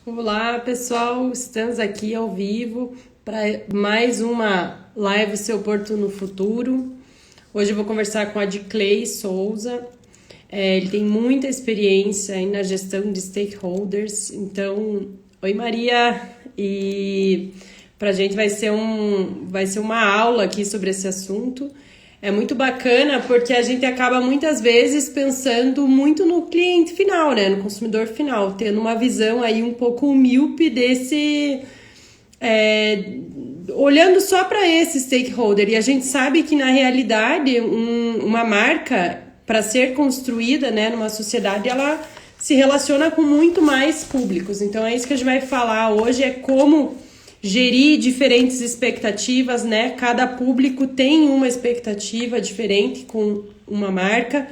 Olá, pessoal. Estamos aqui ao vivo para mais uma live Seu Porto no Futuro. Hoje eu vou conversar com a Adclay Souza. Ele tem muita experiência aí na gestão de stakeholders. Então, oi Maria, e para a gente vai ser uma aula aqui sobre esse assunto. É muito bacana porque a gente acaba muitas vezes pensando muito no cliente final, né? No consumidor final, tendo uma visão aí um pouco míope desse. Olhando só para esse stakeholder. E a gente sabe que, na realidade, uma marca, para ser construída, né, numa sociedade, ela se relaciona com muito mais públicos. Então, é isso que a gente vai falar hoje, é como gerir diferentes expectativas, né? Cada público tem uma expectativa diferente com uma marca.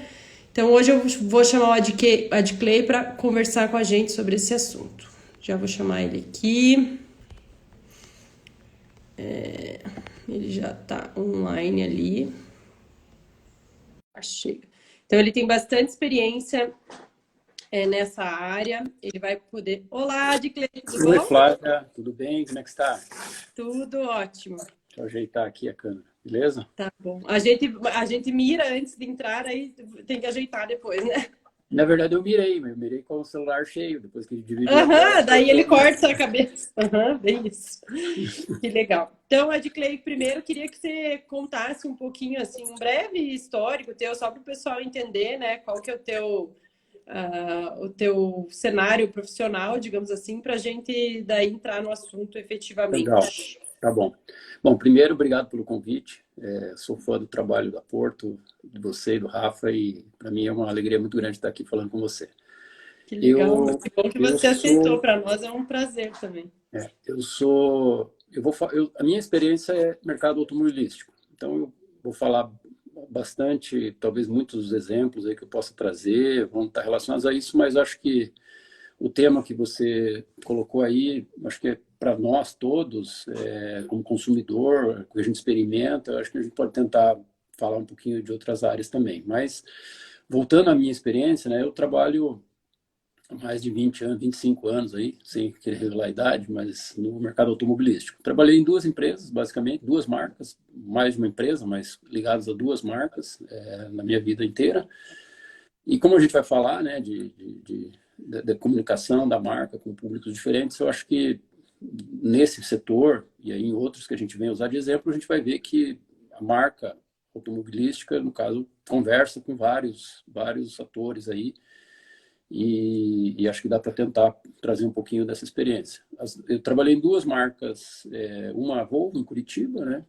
Então, hoje eu vou chamar o Adclay para conversar com a gente sobre esse assunto. Já vou chamar ele aqui. Ele já está online ali. Achei. Então, ele tem bastante experiência nessa área. Ele vai poder... Olá, Adclay, tudo Oi, bom? Flávia, tudo bem? Como é que está? Tudo ótimo. Deixa eu ajeitar aqui a câmera, beleza? Tá bom. A gente mira antes de entrar, aí tem que ajeitar depois, né? Na verdade, eu mirei com o celular cheio, depois que ele dividiu a tela. Aham, daí ele corta a cabeça. Aham, bem isso. Que legal. Então, Adclay, primeiro queria que você contasse um pouquinho, assim, um breve histórico teu, só para o pessoal entender, né, qual que é o teu cenário profissional, digamos assim, para a gente daí entrar no assunto Legal, efetivamente. tá bom. Bom, primeiro, obrigado pelo convite. Sou fã do trabalho da Porto, de você e do Rafa, e para mim é uma alegria muito grande estar aqui falando com você. Que legal. Eu, Que bom que eu você aceitou. sou, Para nós é um prazer também. a minha experiência é mercado automobilístico. Então, eu vou falar bastante, talvez muitos exemplos aí que eu possa trazer vão estar relacionados a isso, mas acho que o tema que você colocou aí, acho que é para nós todos, como consumidor, que a gente experimenta, acho que a gente pode tentar falar um pouquinho de outras áreas também. Mas, voltando à minha experiência, né, eu trabalho há mais de 20 anos, 25 anos aí, sem querer revelar a idade, mas no mercado automobilístico. Trabalhei em duas empresas, basicamente, duas marcas, mais de uma empresa, mas ligadas a duas marcas na minha vida inteira. E como a gente vai falar, né, de comunicação da marca com públicos diferentes, eu acho que nesse setor, e aí em outros que a gente vem usar de exemplo, a gente vai ver que a marca automobilística, no caso, conversa com vários atores aí, e acho que dá para tentar trazer um pouquinho dessa experiência. Eu trabalhei em duas marcas, uma Volvo, em Curitiba, né,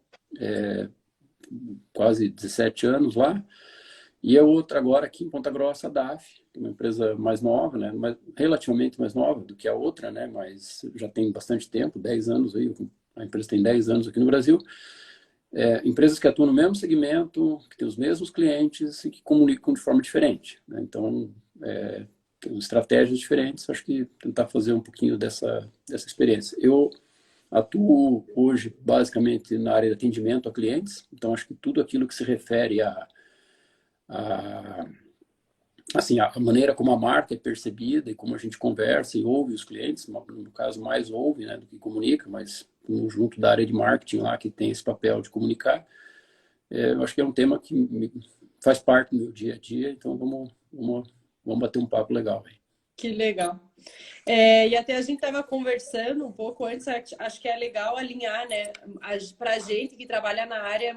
quase 17 anos lá, e a outra agora aqui em Ponta Grossa, a DAF, que é uma empresa mais nova, né, relativamente mais nova do que a outra, né, mas já tem bastante tempo, 10 anos aí, a empresa tem 10 anos aqui no Brasil. Empresas que atuam no mesmo segmento, que têm os mesmos clientes e que comunicam de forma diferente, né? Então, tem estratégias diferentes, acho que tentar fazer um pouquinho dessa experiência. Eu atuo hoje basicamente na área de atendimento a clientes, então acho que tudo aquilo que se refere a assim, a maneira como a marca é percebida e como a gente conversa e ouve os clientes, no caso mais ouve, né, do que comunica, mas junto da área de marketing lá que tem esse papel de comunicar, eu acho que é um tema que faz parte do meu dia a dia, então vamos bater um papo legal aí. Que legal. E até a gente estava conversando um pouco antes, acho que é legal alinhar, né? Para a gente que trabalha na área é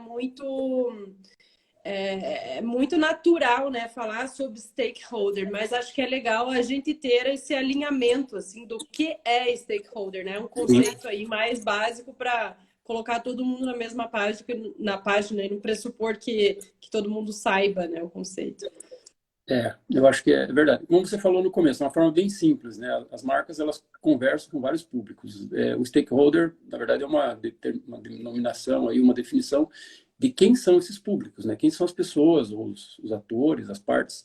muito natural, né? Falar sobre stakeholder, mas acho que é legal a gente ter esse alinhamento assim do que é stakeholder, né? Um Sim. conceito aí mais básico para colocar todo mundo na mesma página e não pressupor que todo mundo saiba, né, o conceito. Eu acho que é verdade. Como você falou no começo, é uma forma bem simples, né? As marcas, elas conversam com vários públicos. O stakeholder, na verdade, é uma denominação, aí, uma definição de quem são esses públicos, né? Quem são as pessoas, os atores, as partes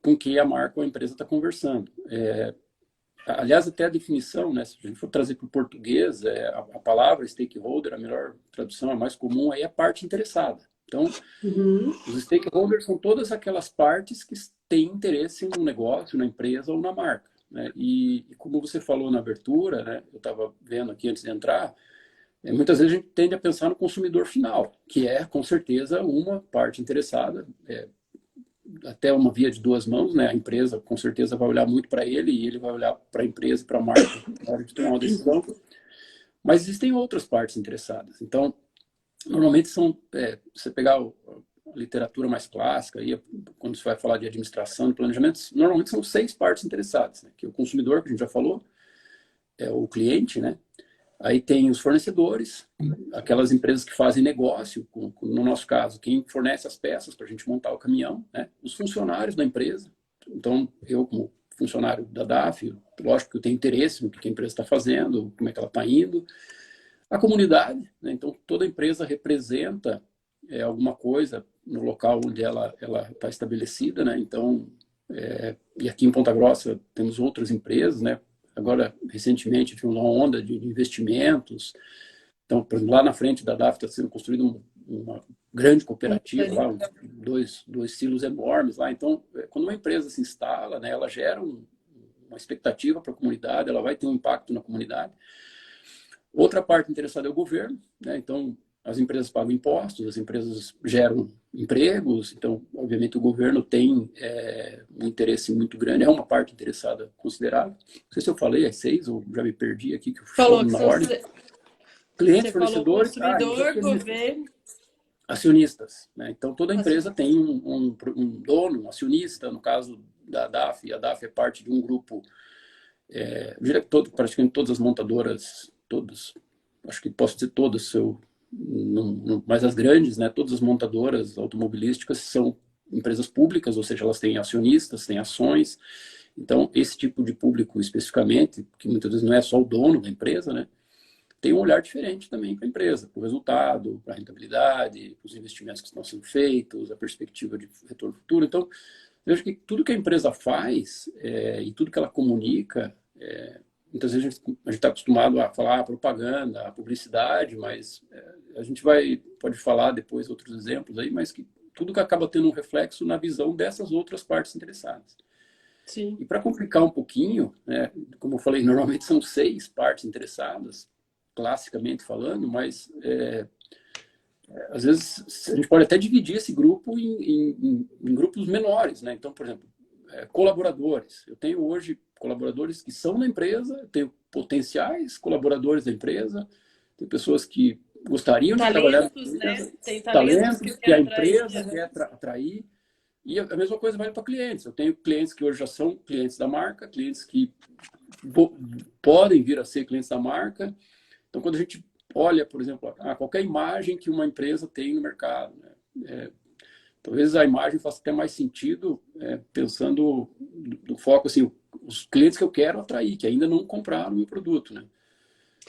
com que a marca ou a empresa está conversando. Aliás, até a definição, né? Se a gente for trazer para o português, a palavra stakeholder, a melhor tradução, a mais comum, aí é a parte interessada. Então, os stakeholders são todas aquelas partes que têm interesse no negócio, na empresa ou na marca. né? E como você falou na abertura, né, eu estava vendo aqui antes de entrar, muitas vezes a gente tende a pensar no consumidor final, que é, com certeza, uma parte interessada, até uma via de duas mãos, né? A empresa, com certeza, vai olhar muito para ele e ele vai olhar para a empresa e para a marca na hora de tomar uma decisão. Mas existem outras partes interessadas. Então, normalmente são, você pegar a literatura mais clássica, aí, quando você vai falar de administração, de planejamento, normalmente são 6 partes interessadas, né? Que é o consumidor, que a gente já falou, é o cliente, né? Aí tem os fornecedores, aquelas empresas que fazem negócio, no nosso caso, quem fornece as peças para a gente montar o caminhão, né? Os funcionários da empresa. Então, eu, como funcionário da DAF, lógico que eu tenho interesse no que a empresa está fazendo, como é que ela está indo. A comunidade, né? Então, toda empresa representa alguma coisa no local onde ela está estabelecida, né? Então, e aqui em Ponta Grossa temos outras empresas, né? Agora, recentemente, tive uma onda de investimentos. Então, por exemplo, lá na frente da DAF está sendo construída uma grande cooperativa, lá, dois silos enormes lá. Então, quando uma empresa se instala, né, ela gera uma expectativa para a comunidade, ela vai ter um impacto na comunidade. Outra parte interessada é o governo, né? Então, as empresas pagam impostos, as empresas geram empregos, então, obviamente, o governo tem um interesse muito grande, é uma parte interessada considerável. Não sei se eu falei as 6, ou já me perdi aqui, que eu Falou estou que na ordem. Clientes, fornecedores, consumidor, governo, acionistas, né? Então, toda empresa tem um dono, um acionista, no caso da DAF, a DAF é parte de um grupo, praticamente todas as montadoras, todas, acho que posso dizer todas, mas as grandes, né, todas as montadoras automobilísticas são empresas públicas, ou seja, elas têm acionistas, têm ações. Então, esse tipo de público especificamente, que muitas vezes não é só o dono da empresa, né, tem um olhar diferente também para a empresa, para o resultado, para a rentabilidade, para os investimentos que estão sendo feitos, a perspectiva de retorno futuro. Então, eu acho que tudo que a empresa faz e tudo que ela comunica, muitas vezes a gente está acostumado a falar propaganda, a publicidade, mas a gente pode falar depois outros exemplos aí, mas que tudo que acaba tendo um reflexo na visão dessas outras partes interessadas. Sim. E para complicar um pouquinho, né, como eu falei, normalmente são 6 partes interessadas, classicamente falando, mas às vezes a gente pode até dividir esse grupo em grupos menores, né? Então, por exemplo, colaboradores. Eu tenho hoje colaboradores que são da empresa, eu tenho potenciais colaboradores da empresa, tem pessoas que gostariam de trabalhar na empresa, né? Tem talentos que a empresa atrair, quer atrair. E a mesma coisa vale para clientes. Eu tenho clientes que hoje já são clientes da marca, clientes que podem vir a ser clientes da marca. Então, quando a gente olha, por exemplo, qualquer imagem que uma empresa tem no mercado, né? Talvez a imagem faça até mais sentido pensando do foco, assim, os clientes que eu quero atrair, que ainda não compraram o meu produto, né?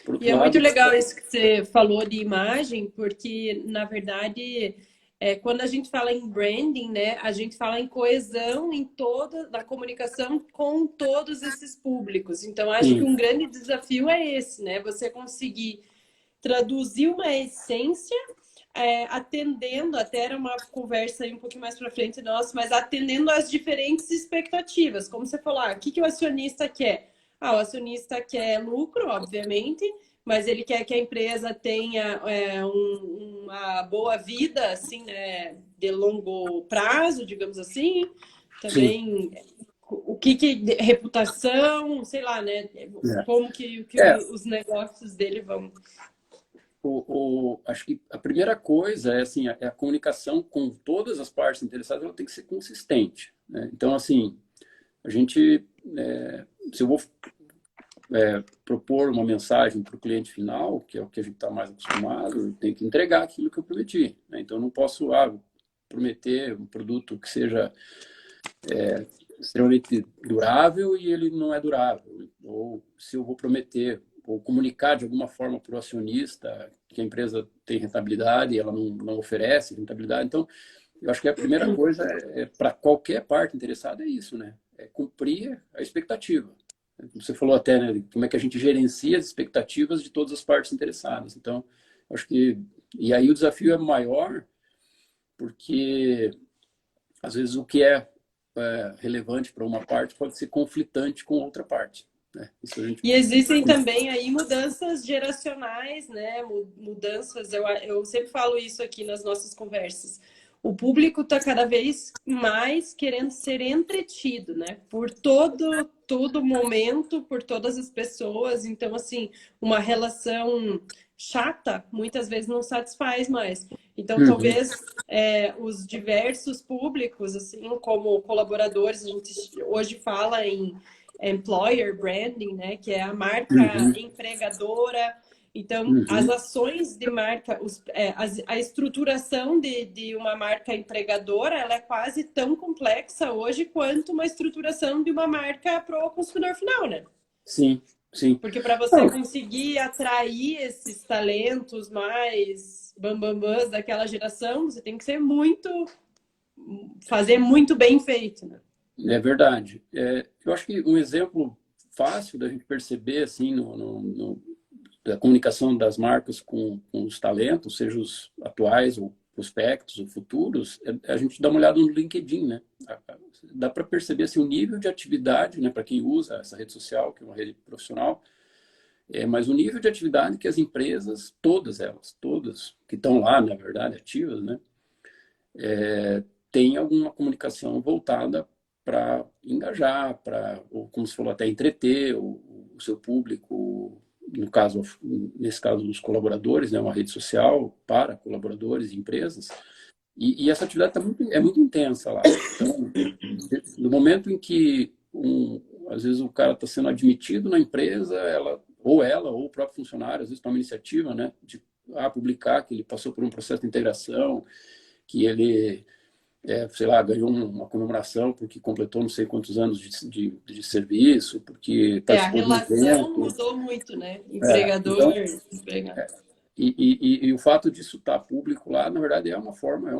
Por outro lado, muito legal isso que você falou de imagem, porque, na verdade, quando a gente fala em branding, né, a gente fala em coesão da comunicação com todos esses públicos. Então, acho que um grande desafio é esse, né? Você conseguir traduzir uma essência atendendo, até era uma conversa aí um pouquinho mais para frente nossa, mas atendendo às diferentes expectativas. Como você falou, o que o acionista quer? O acionista quer lucro, obviamente, mas ele quer que a empresa tenha uma boa vida, assim, né, de longo prazo, digamos assim. Também o que reputação, sei lá, né? Como que os negócios dele vão. Acho que a primeira coisa é assim, a comunicação com todas as partes interessadas, ela tem que ser consistente, né? Então, assim, a gente, se eu vou propor uma mensagem para o cliente final, que é o que a gente está mais acostumado, eu tenho que entregar aquilo que eu prometi, né? Então, eu não posso prometer um produto que seja extremamente durável e ele não é durável. Ou se eu vou prometer ou comunicar de alguma forma para o acionista que a empresa tem rentabilidade e ela não oferece rentabilidade. Então, eu acho que a primeira coisa para qualquer parte interessada é isso, né? É cumprir a expectativa. Você falou até, né, como é que a gente gerencia as expectativas de todas as partes interessadas. Então, acho que... E aí o desafio é maior porque, às vezes, o que é relevante para uma parte pode ser conflitante com outra parte. Né? Isso a gente... E existem também aí mudanças geracionais, né? Mudanças, eu sempre falo isso aqui nas nossas conversas. O público está cada vez mais querendo ser entretido, né? Por todo momento, por todas as pessoas. Então, assim, uma relação chata muitas vezes não satisfaz mais. Então, talvez os diversos públicos, assim, como colaboradores, a gente hoje fala em employer branding, né? Que é a marca empregadora. Então, as ações de marca, a estruturação de uma marca empregadora, ela é quase tão complexa hoje quanto uma estruturação de uma marca para o consumidor final, né? Sim, sim. Porque para você conseguir atrair esses talentos mais bambambãs daquela geração, você tem que ser fazer muito bem feito, né? É verdade. Eu acho que um exemplo fácil da gente perceber, assim, da comunicação das marcas com os talentos, seja os atuais ou prospectos ou futuros, a gente dá uma olhada no LinkedIn, né? Dá para perceber assim, o nível de atividade, né, para quem usa essa rede social, que é uma rede profissional, mas o nível de atividade que as empresas, todas elas, todas que estão lá, na verdade, ativas, né, tem alguma comunicação voltada para engajar, ou como se falou, até entreter o seu público, nesse caso, os colaboradores, né, uma rede social para colaboradores e empresas. E essa atividade é muito intensa lá. Então, no momento em que, às vezes, o cara está sendo admitido na empresa, ou o próprio funcionário, às vezes, toma iniciativa, né, de publicar que ele passou por um processo de integração, que ele sei lá, ganhou uma comemoração porque completou não sei quantos anos de serviço, porque A participou de um relação evento. mudou muito, né? Empregador, empregado. E o fato disso estar público lá, na verdade, é uma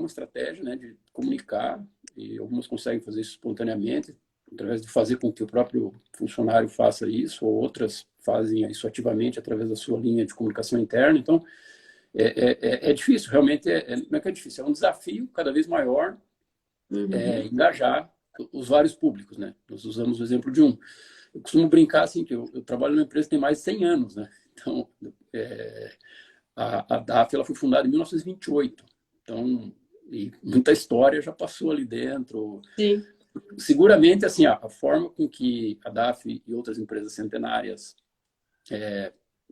estratégia, né, de comunicar, e algumas conseguem fazer isso espontaneamente, através de fazer com que o próprio funcionário faça isso, ou outras fazem isso ativamente através da sua linha de comunicação interna. Então, é difícil, realmente, não é que é difícil, é um desafio cada vez maior engajar os vários públicos, né? Nós usamos o exemplo de um. Eu costumo brincar assim que eu trabalho numa empresa que tem mais de 100 anos, né? Então, a DAF ela foi fundada em 1928. Então, e muita história já passou ali dentro. Sim. Seguramente, assim, a forma com que a DAF e outras empresas centenárias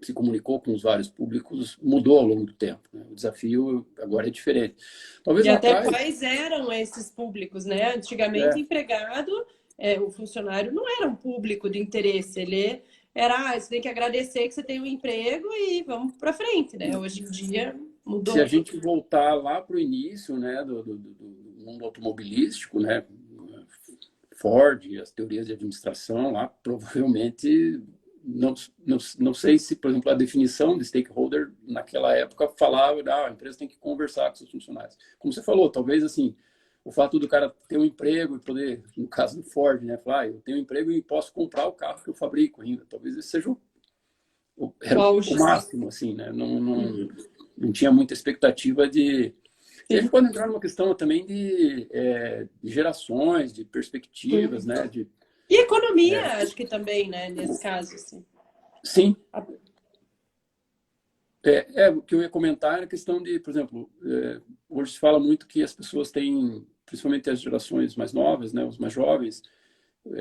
se comunicou com os vários públicos mudou ao longo do tempo. Né? O desafio agora é diferente. Talvez E lá até atrás, quais eram esses públicos, né? Antigamente, empregado, o funcionário não era um público de interesse, ele era, você tem que agradecer que você tem um emprego e vamos para frente, né? Hoje em dia mudou. se a gente voltar lá para o início, né, do mundo automobilístico, né, Ford, as teorias de administração lá, provavelmente não sei se, por exemplo, a definição de stakeholder naquela época falava a empresa tem que conversar com seus funcionários. Como você falou, talvez assim, o fato do cara ter um emprego e poder, no caso do Ford, né, falar, eu tenho um emprego e posso comprar o carro que eu fabrico ainda. Talvez esse seja o máximo, assim, né? Não tinha muita expectativa de... E a gente pode entrar numa questão também de gerações, de perspectivas, né? E economia, acho que também, né? Nesse caso, assim. Sim. O que eu ia comentar é a questão de, por exemplo, hoje se fala muito que as pessoas têm, principalmente as gerações mais novas, né, os mais jovens,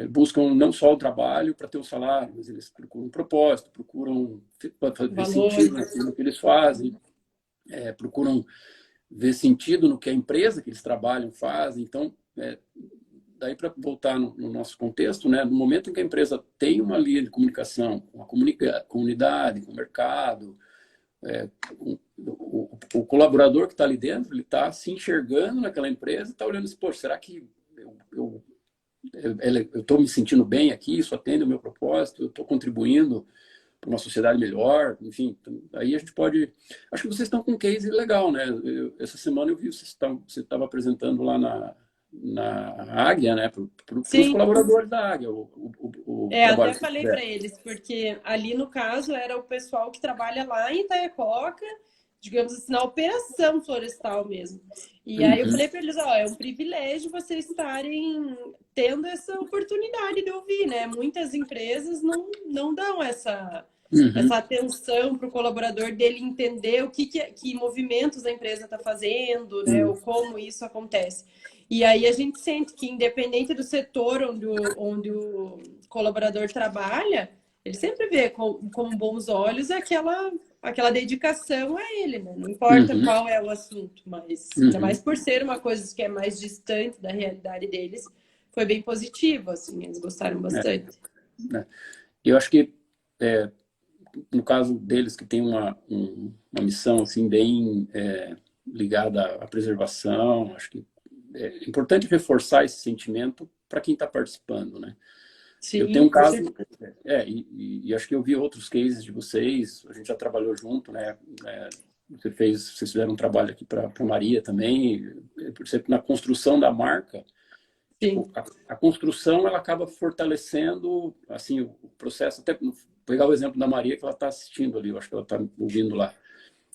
buscam não só o trabalho para ter o salário, mas eles procuram um propósito, procuram ver sentido naquilo que eles fazem, procuram ver sentido no que a empresa que eles trabalham faz. Então, daí para voltar no nosso contexto, né, no momento em que a empresa tem uma linha de comunicação com a comunidade, com o mercado, o colaborador que está ali dentro, ele está se enxergando naquela empresa, está olhando assim, poxa, será que eu estou me sentindo bem aqui, isso atende o meu propósito, eu estou contribuindo para uma sociedade melhor, enfim. Então, aí a gente pode... Acho que vocês estão com um case legal, né? Essa semana eu vi você estava apresentando lá na Águia, né? Para os colaboradores da Águia. Até falei para eles, porque ali no caso era o pessoal que trabalha lá em Itaiococa, digamos assim, na operação florestal mesmo. E aí eu Uhum. falei para eles, ó, é um privilégio vocês estarem tendo essa oportunidade de ouvir, né? Muitas empresas não dão essa Uhum. atenção para o colaborador dele entender que movimentos a empresa está fazendo, né? Uhum. Ou como isso acontece. E aí a gente sente que, independente do setor onde o colaborador trabalha, ele sempre vê com bons olhos aquela dedicação a ele, né? Não importa Uhum. qual é o assunto, mas ainda Uhum. mais por ser uma coisa que é mais distante da realidade deles, foi bem positivo, assim, eles gostaram É, bastante. né? Eu acho que é, no caso deles que tem uma missão assim bem ligada à preservação, acho que é importante reforçar esse sentimento para quem está participando, né? Eu tenho Sim, um com caso, certeza. e acho que eu vi outros cases de vocês, a gente já trabalhou junto, né? Vocês fizeram um trabalho aqui para Maria também, por exemplo, na construção da marca, tipo, Sim. a construção ela acaba fortalecendo assim o processo. Até vou pegar o exemplo da Maria que ela está assistindo ali, eu acho que ela está ouvindo lá.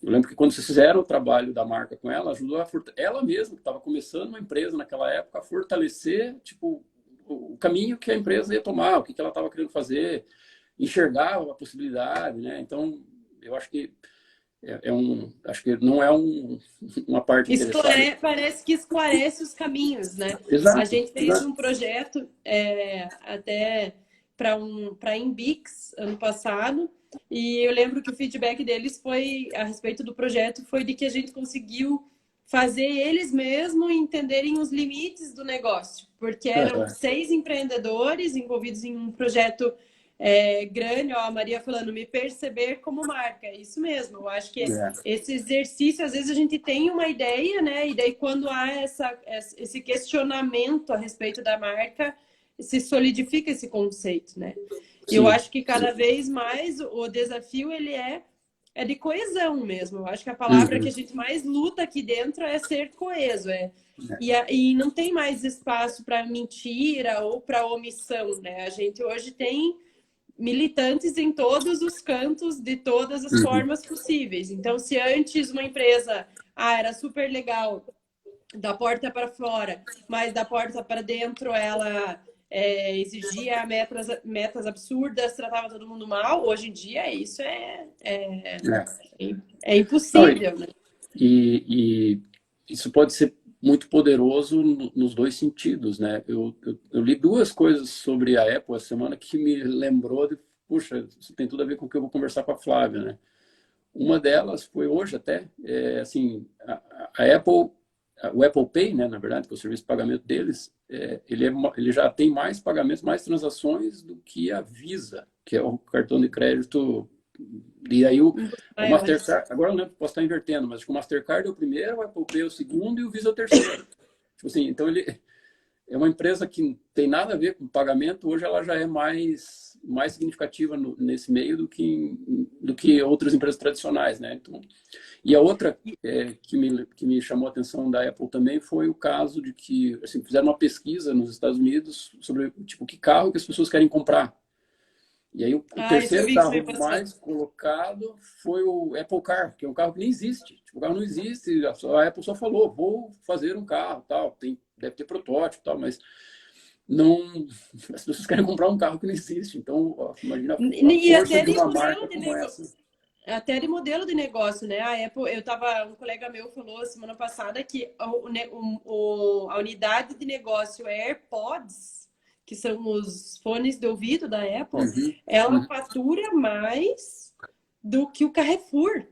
Eu lembro que quando vocês fizeram o trabalho da marca com ela, ajudou ela mesma, que estava começando uma empresa naquela época, a fortalecer tipo, o caminho que a empresa ia tomar, o que ela estava querendo fazer, enxergar a possibilidade, né? Então, eu acho que acho que não é uma parte interessada. Parece que esclarece os caminhos, né? A Exato, gente fez exato. um projeto até para a Imbix ano passado, e eu lembro que o feedback deles foi a respeito do projeto foi de que a gente conseguiu fazer eles mesmos entenderem os limites do negócio, porque eram Uhum. 6 empreendedores envolvidos em um projeto grande, ó, a Maria falando, me perceber como marca, é isso mesmo. Eu acho que É, esse exercício, às vezes a gente tem uma ideia, né? E daí quando há esse questionamento a respeito da marca, se solidifica esse conceito, né? E eu sim, acho que sim. cada vez mais o desafio ele é de coesão mesmo. Eu acho que a palavra que a Uhum. gente mais luta aqui dentro é ser coeso, e não tem mais espaço para mentira ou para omissão, né? A gente hoje tem militantes em todos os cantos, de todas as Uhum. formas possíveis. Então, se antes uma empresa era super legal da porta para fora, mas da porta para dentro ela exigia metas absurdas, tratava todo mundo mal, hoje em dia isso É. é Não, impossível, né? e isso pode ser muito poderoso nos dois sentidos, né? Eu li duas coisas sobre a Apple essa semana que me lembrou de, puxa, isso tem tudo a ver com o que eu vou conversar com a Flávia, né? Uma delas foi hoje até, assim, a Apple, o Apple Pay, né, na verdade, que é o serviço de pagamento deles, ele já tem mais pagamentos, mais transações do que a Visa, que é o cartão de crédito. E aí Um dos o maiores. Mastercard, agora eu não posso estar invertendo, mas o Mastercard é o primeiro, o Apple Pay é o segundo e o Visa é o terceiro. Tipo assim, então ele é uma empresa que não tem nada a ver com pagamento, hoje ela já é mais significativa nesse meio do que outras empresas tradicionais, né? Então, e a outra que me chamou a atenção da Apple também foi o caso de que assim, fizeram uma pesquisa nos Estados Unidos sobre tipo, que carro que as pessoas querem comprar. E aí o Ah, isso eu terceiro vi que você me carro passou. mais colocado foi o Apple Car, que é um carro que nem existe. Tipo, o carro não existe, a Apple só falou, vou fazer um carro, tal, deve ter protótipo, tal, mas não, as pessoas querem comprar um carro que não existe. Então, ó, imagina a E força até de de uma modelo marca de como negócio. essa. Até de modelo de negócio, né? A Apple, um colega meu falou semana passada que a unidade de negócio AirPods, que são os fones de ouvido da Apple, Uhum, ela uhum. fatura mais do que o Carrefour.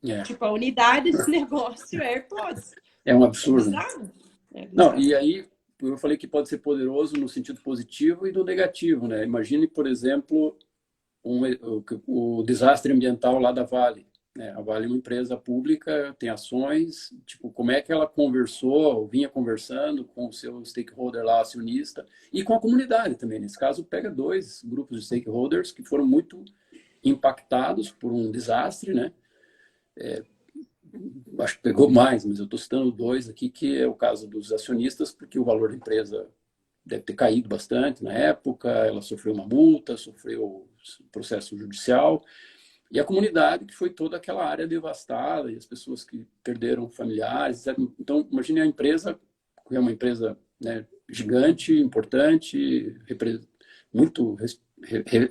É, Tipo, a unidade de negócio AirPods. é um É absurdo. bizarro. É Não, bizarro. e aí eu falei que pode ser poderoso no sentido positivo e do negativo, né? Imagine, por exemplo, o desastre ambiental lá da Vale, né? A Vale é uma empresa pública, tem ações, tipo, como é que ela conversou, vinha conversando com o seu stakeholder lá, acionista, e com a comunidade também. Nesse caso, pega dois grupos de stakeholders que foram muito impactados por um desastre, né? Acho que pegou mais, mas eu estou citando dois aqui, que é o caso dos acionistas, porque o valor da empresa deve ter caído bastante na época, ela sofreu uma multa, sofreu processo judicial, E a comunidade, que foi toda aquela área devastada, e as pessoas que perderam familiares, etc. Então, imagine a empresa, que é uma empresa, né, gigante, importante, muito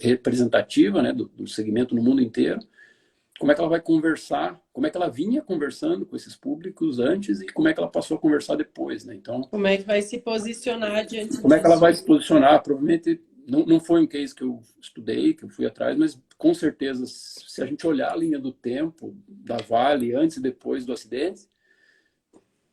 representativa, né, do segmento no mundo inteiro. Como é que ela vai conversar, como é que ela vinha conversando com esses públicos antes e como é que ela passou a conversar depois, né? Então, Como é que vai se posicionar diante como é que ela disso? vai se posicionar? Provavelmente não foi um case que eu estudei, que eu fui atrás, mas com certeza, se a gente olhar a linha do tempo da Vale antes e depois do acidente,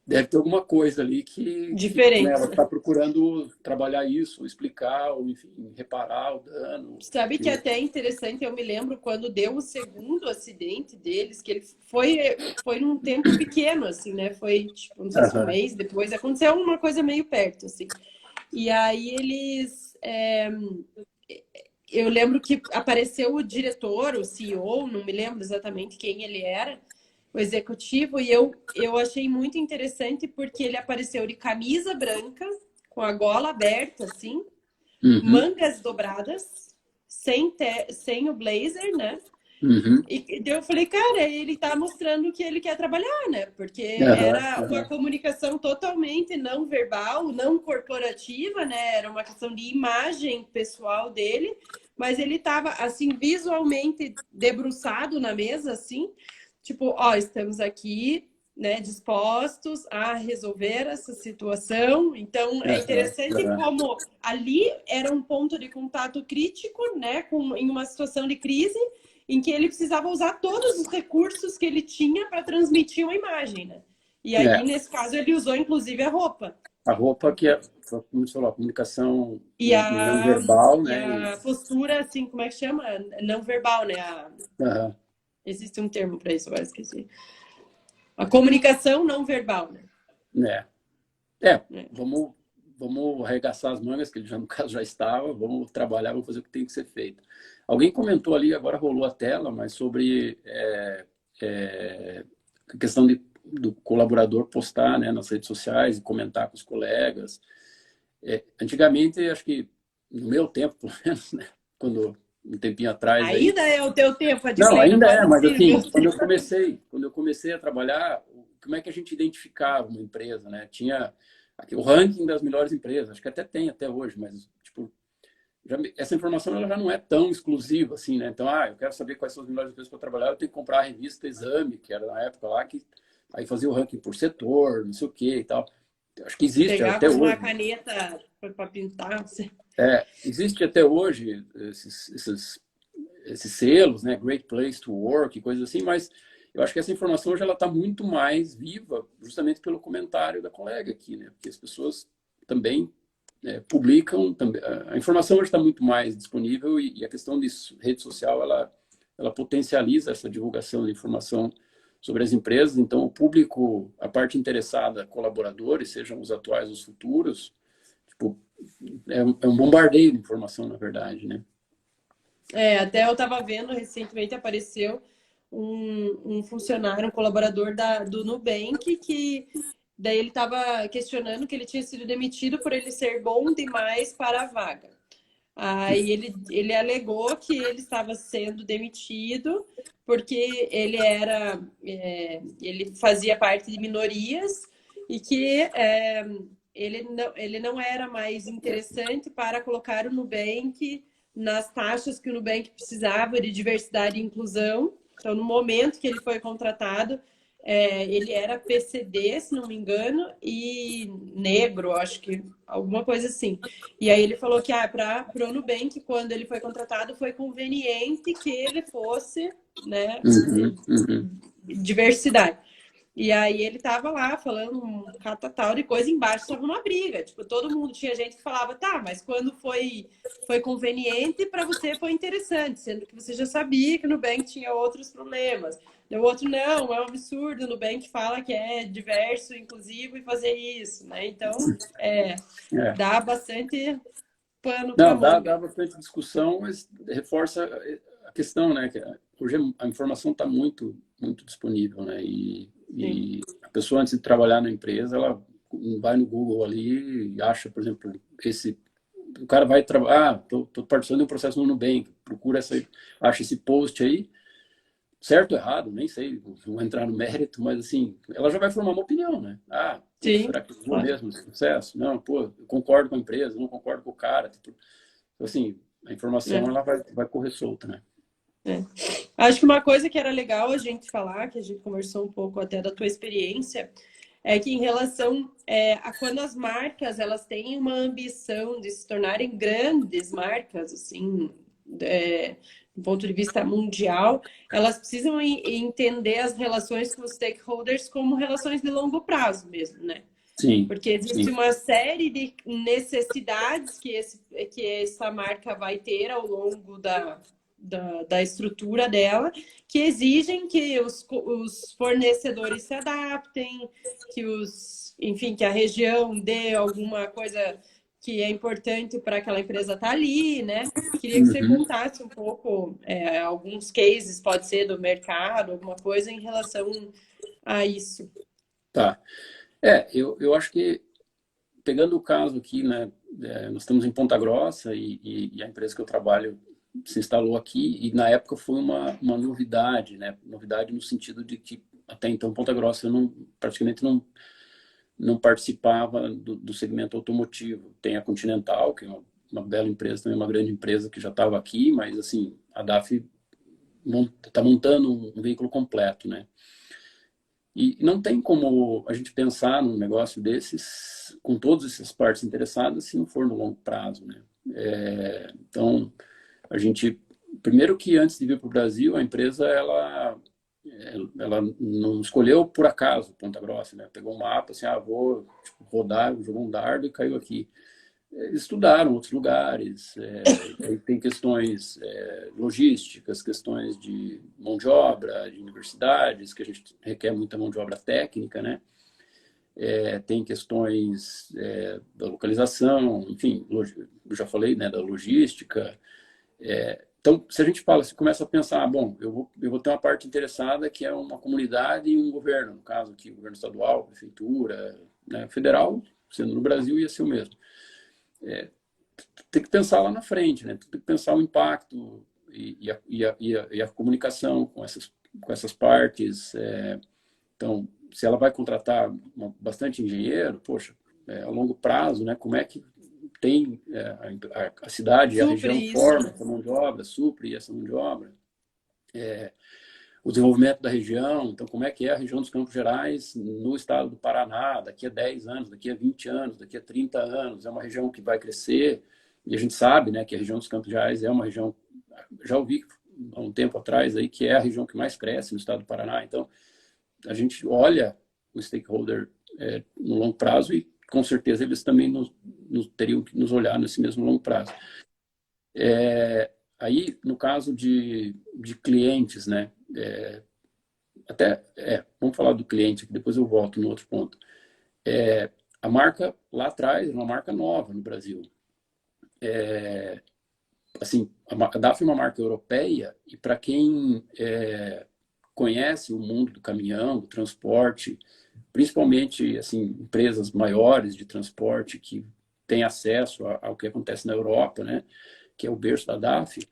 deve ter alguma coisa ali que né, Diferente, ela né? está procurando trabalhar isso, explicar, ou enfim, reparar o dano. Sabe que é Que... até interessante, eu me lembro quando deu o segundo acidente deles, que ele foi num tempo pequeno, assim, né? Foi, tipo, não sei se um Aham. mês depois, aconteceu uma coisa meio perto, assim. E aí eles. Eu lembro que apareceu o diretor, o CEO, não me lembro exatamente quem ele era, o executivo, e eu achei muito interessante porque ele apareceu de camisa branca, com a gola aberta, assim, Uhum. mangas dobradas, sem o blazer, né? Uhum. E eu falei, cara, ele tá mostrando que ele quer trabalhar, né? Porque Aham. era uma Aham. comunicação totalmente não verbal, não corporativa, né? Era uma questão de imagem pessoal dele, mas ele tava, assim, visualmente debruçado na mesa, assim, tipo, ó, estamos aqui, né, dispostos a resolver essa situação. Então, é Aham. interessante Aham. como ali era um ponto de contato crítico, né, em uma situação de crise, em que ele precisava usar todos os recursos que ele tinha para transmitir uma imagem, né? E aí, É, nesse caso, ele usou inclusive a roupa. a roupa que é, como você falou, a comunicação E não a, verbal, e né? a postura, assim, como é que chama? Não verbal, né? Aham. Existe um termo para isso, agora esqueci. A comunicação não verbal, né? É. É, É. vamos arregaçar as mangas, que ele já no caso já estava, vamos trabalhar, vamos fazer o que tem que ser feito. Alguém comentou ali, agora rolou a tela, mas sobre a questão do colaborador postar, né, nas redes sociais e comentar com os colegas. Antigamente, acho que no meu tempo, pelo menos, né, quando um tempinho atrás aí, Ainda é o teu tempo, não, Adclay, não ainda é, pode mas ser o meu assim, tempo. quando eu comecei a trabalhar, como é que a gente identificava uma empresa, né? Tinha aqui, o ranking das melhores empresas, acho que até tem até hoje, mas tipo, essa informação ela já não é tão exclusiva assim, né? Então, eu quero saber quais são as melhores empresas para trabalhar, eu tenho que comprar a revista Exame, que era na época lá que aí fazia o ranking por setor, não sei o quê e tal. Acho que existe Pegava até uma hoje. caneta para pintar. Assim. Existe até hoje esses selos, né? Great Place to Work, coisas assim, mas eu acho que essa informação hoje ela está muito mais viva, justamente pelo comentário da colega aqui, né? Porque as pessoas também publicam, também, a informação hoje está muito mais disponível e a questão de rede social ela potencializa essa divulgação de informação sobre as empresas. Então, o público, a parte interessada, colaboradores, sejam os atuais ou os futuros, tipo, é um bombardeio de informação, na verdade, né? Até eu estava vendo recentemente apareceu um funcionário, um colaborador do Nubank, que daí ele estava questionando que ele tinha sido demitido por ele ser bom demais para a vaga. Aí ele alegou que ele estava sendo demitido porque ele fazia parte de minorias e que ele não era mais interessante para colocar o Nubank nas taxas que o Nubank precisava de diversidade e inclusão. Então, no momento que ele foi contratado, ele era PCD, se não me engano, e negro, acho que alguma coisa assim. E aí ele falou que para o Nubank, quando ele foi contratado, foi conveniente que ele fosse, né, Uhum, uhum. diversidade. E aí ele tava lá falando um catatal de coisa embaixo, estava uma briga. Tipo, todo mundo tinha gente que falava, tá, mas quando foi conveniente, para você foi interessante, sendo que você já sabia que o Nubank tinha outros problemas. O outro, não, é um absurdo, o Nubank fala que é diverso, inclusivo e fazer isso, né? Então, É. dá bastante pano para Não, dá manga. bastante discussão, mas reforça a questão, né? Que hoje a informação está muito, muito disponível, né? Sim. E a pessoa, antes de trabalhar na empresa, ela vai no Google ali e acha, por exemplo, o cara vai trabalhar, tô participando de um processo no Nubank, procura acha esse post aí, certo ou errado, nem sei, não vou entrar no mérito, mas assim, ela já vai formar uma opinião, né? Ah, pô, Sim, será que eu vou claro. mesmo nesse sucesso? Não, pô, eu concordo com a empresa, não concordo com o cara. Tipo, assim, a informação É, ela vai correr solta, né? é. Acho que uma coisa que era legal a gente falar, que a gente conversou um pouco até da tua experiência, é que em relação a quando as marcas elas têm uma ambição de se tornarem grandes marcas, assim, do ponto de vista mundial, elas precisam entender as relações com os stakeholders como relações de longo prazo mesmo, né? Sim, Porque existe sim. uma série de necessidades que essa marca vai ter ao longo da estrutura dela, que exigem que os fornecedores se adaptem, enfim, que a região dê alguma coisa que é importante para aquela empresa estar ali, né? Queria que você Uhum. contasse um pouco, alguns cases, pode ser do mercado, alguma coisa em relação a isso. Tá. Eu acho que, pegando o caso aqui, né, nós estamos em Ponta Grossa e a empresa que eu trabalho se instalou aqui e na época foi uma novidade, né? Novidade no sentido de que até então Ponta Grossa eu praticamente não participava do segmento automotivo. Tem a Continental, que é uma bela empresa, também uma grande empresa que já estava aqui, mas assim, a DAF está montando um veículo completo, né? E não tem como a gente pensar num negócio desses, com todas essas partes interessadas, se não for no longo prazo, né? Então, a gente, primeiro que antes de vir para o Brasil, a empresa, ela não escolheu por acaso Ponta Grossa, né? Pegou um mapa, assim, vou tipo, rodar, jogou um dardo e caiu aqui. Estudaram outros lugares, aí tem questões logísticas, questões de mão de obra, de universidades, que a gente requer muita mão de obra técnica, né? Tem questões da localização, enfim, eu já falei, né, da logística. Então, se a gente fala, se começa a pensar, bom, eu vou ter uma parte interessada que é uma comunidade e um governo, no caso aqui, o governo estadual, prefeitura, né, federal, sendo no Brasil, ia ser o mesmo. Tem que pensar lá na frente, né? Tem que pensar o impacto e a comunicação com essas partes. Então, se ela vai contratar bastante engenheiro, poxa, a longo prazo, né? Como é que tem a cidade e a Supre região isso, forma né? essa mão de obra, supre essa mão de obra, o desenvolvimento da região, então como é que é a região dos Campos Gerais no estado do Paraná, daqui a 10 anos, daqui a 20 anos, daqui a 30 anos, é uma região que vai crescer, e a gente sabe, né, que a região dos Campos Gerais é uma região, já ouvi há um tempo atrás aí, que é a região que mais cresce no estado do Paraná, então a gente olha o stakeholder no longo prazo e com certeza eles também teriam que nos olhar nesse mesmo longo prazo. Aí, no caso de clientes, né, vamos falar do cliente, que depois eu volto no outro ponto. A marca lá atrás era uma marca nova no Brasil. Assim, a DAF é uma marca europeia e para quem conhece o mundo do caminhão, do transporte, principalmente assim empresas maiores de transporte que têm acesso ao que acontece na Europa, né, que é o berço da DAF,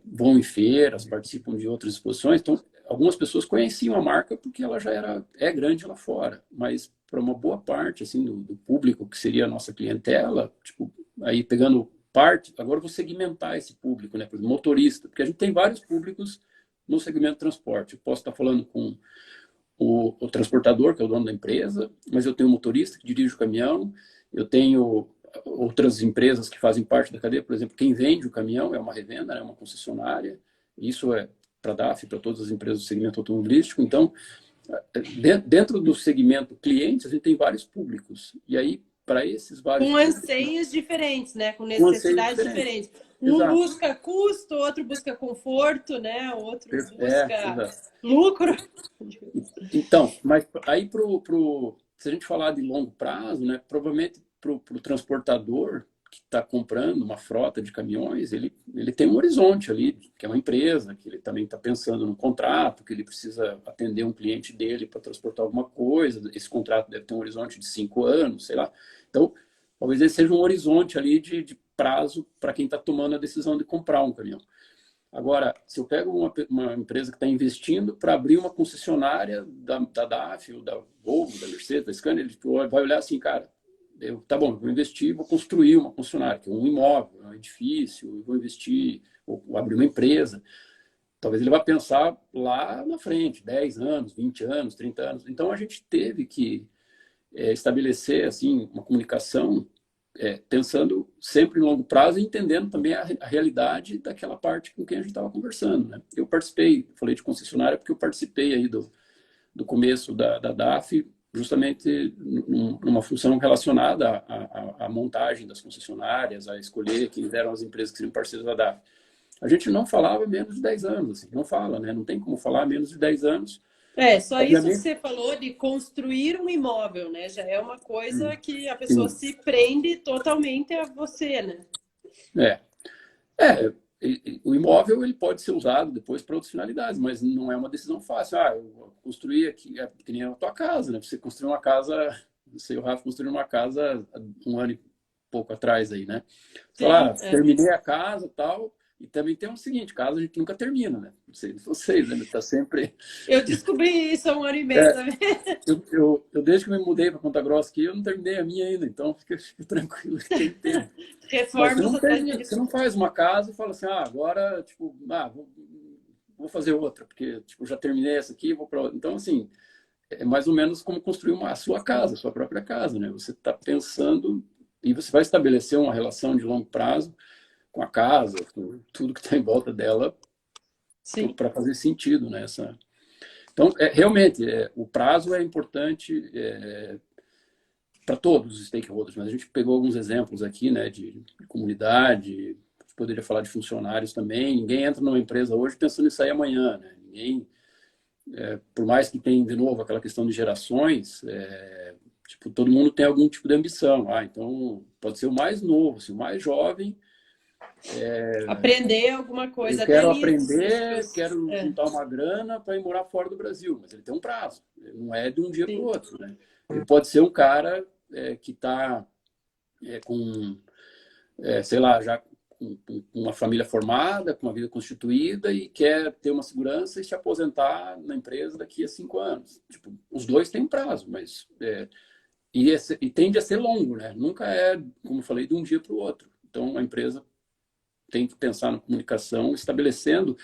vão em feiras, participam de outras exposições. Então, algumas pessoas conheciam a marca porque ela já é grande lá fora, mas para uma boa parte assim do público que seria a nossa clientela, tipo, aí pegando parte, agora eu vou segmentar esse público, né, por exemplo, motorista, porque a gente tem vários públicos no segmento de transporte. Eu posso estar falando com o transportador, que é o dono da empresa, mas eu tenho um motorista que dirige o caminhão, eu tenho outras empresas que fazem parte da cadeia, por exemplo, quem vende o caminhão é uma revenda, é uma concessionária, isso é para a DAF, para todas as empresas do segmento automobilístico. Então, dentro do segmento clientes, a gente tem vários públicos, e aí, para esses vários Com públicos, anseios diferentes, né? Com com anseio necessidades diferente. diferentes. Um Exato. busca custo, outro busca conforto, né? Outro busca Exato. lucro. Então, mas aí se a gente falar de longo prazo, né, provavelmente para o transportador que está comprando uma frota de caminhões, ele tem um horizonte ali, que é uma empresa, que ele também está pensando no contrato, que ele precisa atender um cliente dele para transportar alguma coisa, esse contrato deve ter um horizonte de 5 anos, sei lá. Então, talvez esse seja um horizonte ali de prazo para quem está tomando a decisão de comprar um caminhão. Agora, se eu pego uma empresa que está investindo para abrir uma concessionária da DAF, ou da Volvo, da Mercedes, da Scania, ele vai olhar assim, cara, tá bom, eu vou investir, vou construir uma concessionária, que é um imóvel, um edifício, eu vou investir, ou abrir uma empresa. Talvez ele vá pensar lá na frente, 10 anos, 20 anos, 30 anos. Então, a gente teve que estabelecer assim uma comunicação pensando sempre em longo prazo e entendendo também a realidade daquela parte com quem a gente estava conversando, né? Eu participei, falei de concessionária porque eu participei aí do começo da DAF, justamente numa função relacionada à montagem das concessionárias, a escolher quem eram as empresas que seriam parceiros da DAF. A gente não falava menos de 10 anos, assim, não fala, né? Não tem como falar menos de 10 anos. Só isso que você falou de construir um imóvel, né? Já é uma coisa que a pessoa se prende totalmente a você, né? O imóvel ele pode ser usado depois para outras finalidades, mas não é uma decisão fácil. Eu construí aqui, que nem a tua casa, né? Você construiu uma casa, você e o Rafa construíram uma casa há um ano e pouco atrás aí, né? Terminei a casa e tal. E também tem o seguinte, casa a gente nunca termina, né? Não sei de vocês, né? Tá sempre... Eu descobri isso há um ano e meio também. Eu desde que me mudei para Ponta Grossa aqui, eu não terminei a minha ainda, então fica tranquilo que tem tempo. Você não faz uma casa e fala assim, agora, tipo, vou fazer outra, porque tipo, já terminei essa aqui, vou para outra. Então, assim, é mais ou menos como construir a sua casa, a sua própria casa, né? Você está pensando e você vai estabelecer uma relação de longo prazo com a casa, com tudo que está em volta dela, para fazer sentido, né? Então, realmente, o prazo é importante para todos os stakeholders, mas a gente pegou alguns exemplos aqui, né, de comunidade, poderia falar de funcionários também. Ninguém entra numa empresa hoje pensando em sair amanhã, né? Ninguém, por mais que tenha, de novo, aquela questão de gerações, tipo, todo mundo tem algum tipo de ambição. Então, pode ser o mais novo, assim, o mais jovem, aprender alguma coisa. Eu quero aprender, quero juntar uma grana para ir morar fora do Brasil, mas ele tem um prazo, não é de um dia para o outro, né? Ele pode ser um cara que está com, sei lá, já com uma família formada, com uma vida constituída e quer ter uma segurança e se aposentar na empresa daqui a 5 anos. Tipo, os dois têm prazo, mas e tende a ser longo, né? Nunca é, como eu falei, de um dia para o outro. Então, a empresa tem que pensar na comunicação, estabelecendo,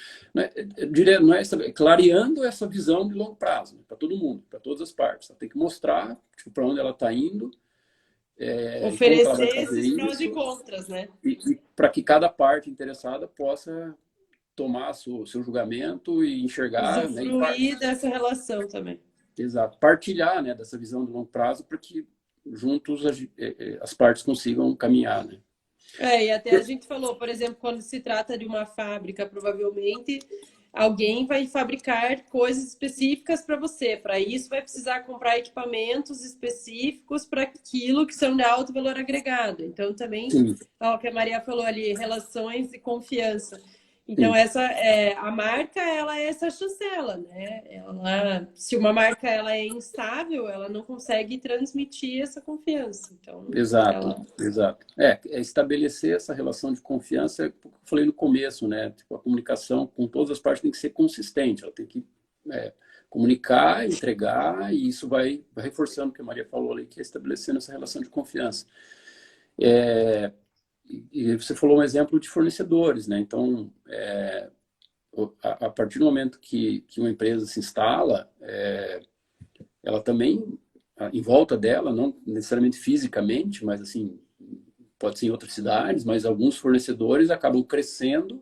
clareando essa visão de longo prazo, né, para todo mundo, para todas as partes. Ela tem que mostrar tipo, para onde ela está indo, oferecer esses prós e contras, né? E para que cada parte interessada possa tomar seu julgamento e enxergar, usufruir dessa relação também. Exato, partilhar, né, dessa visão de longo prazo para que juntos as partes consigam caminhar, né? E até a gente falou, por exemplo, quando se trata de uma fábrica, provavelmente alguém vai fabricar coisas específicas para você. Para isso, vai precisar comprar equipamentos específicos para aquilo que são de alto valor agregado. Então, também, o que a Maria falou ali, relações e confiança. Então, a marca, ela é essa chancela, né? Se uma marca ela é instável, ela não consegue transmitir essa confiança. Então, exato. Estabelecer essa relação de confiança, como eu falei no começo, né? Tipo, a comunicação com todas as partes tem que ser consistente, ela tem que comunicar, entregar, e isso vai reforçando o que a Maria falou ali, que é estabelecendo essa relação de confiança. E você falou um exemplo de fornecedores, né? Então, a partir do momento que uma empresa se instala, ela também, em volta dela, não necessariamente fisicamente, mas assim, pode ser em outras cidades, mas alguns fornecedores acabam crescendo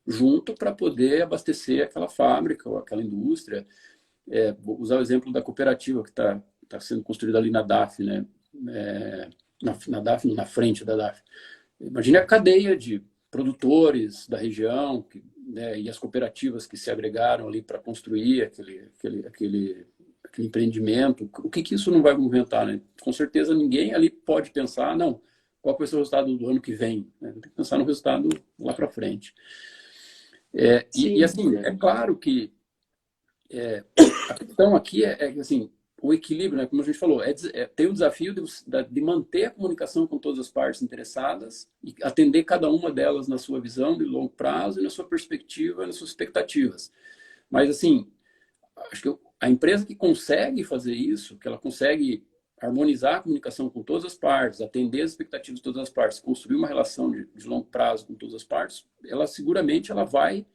junto para poder abastecer aquela fábrica ou aquela indústria. Vou usar o exemplo da cooperativa que está sendo construída ali na DAF, né? Na DAF, na frente da DAF. Imagine a cadeia de produtores da região e as cooperativas que se agregaram ali para construir aquele empreendimento. O que isso não vai movimentar, né? Com certeza ninguém ali pode pensar, não, qual vai ser o resultado do ano que vem? Né? Tem que pensar no resultado lá para frente. E assim, é claro que a questão aqui é que assim, o equilíbrio, né, como a gente falou, tem o desafio de manter a comunicação com todas as partes interessadas e atender cada uma delas na sua visão de longo prazo e na sua perspectiva, nas suas expectativas. Mas, assim, acho que a empresa que consegue fazer isso, que ela consegue harmonizar a comunicação com todas as partes, atender as expectativas de todas as partes, construir uma relação de longo prazo com todas as partes, ela seguramente ela vai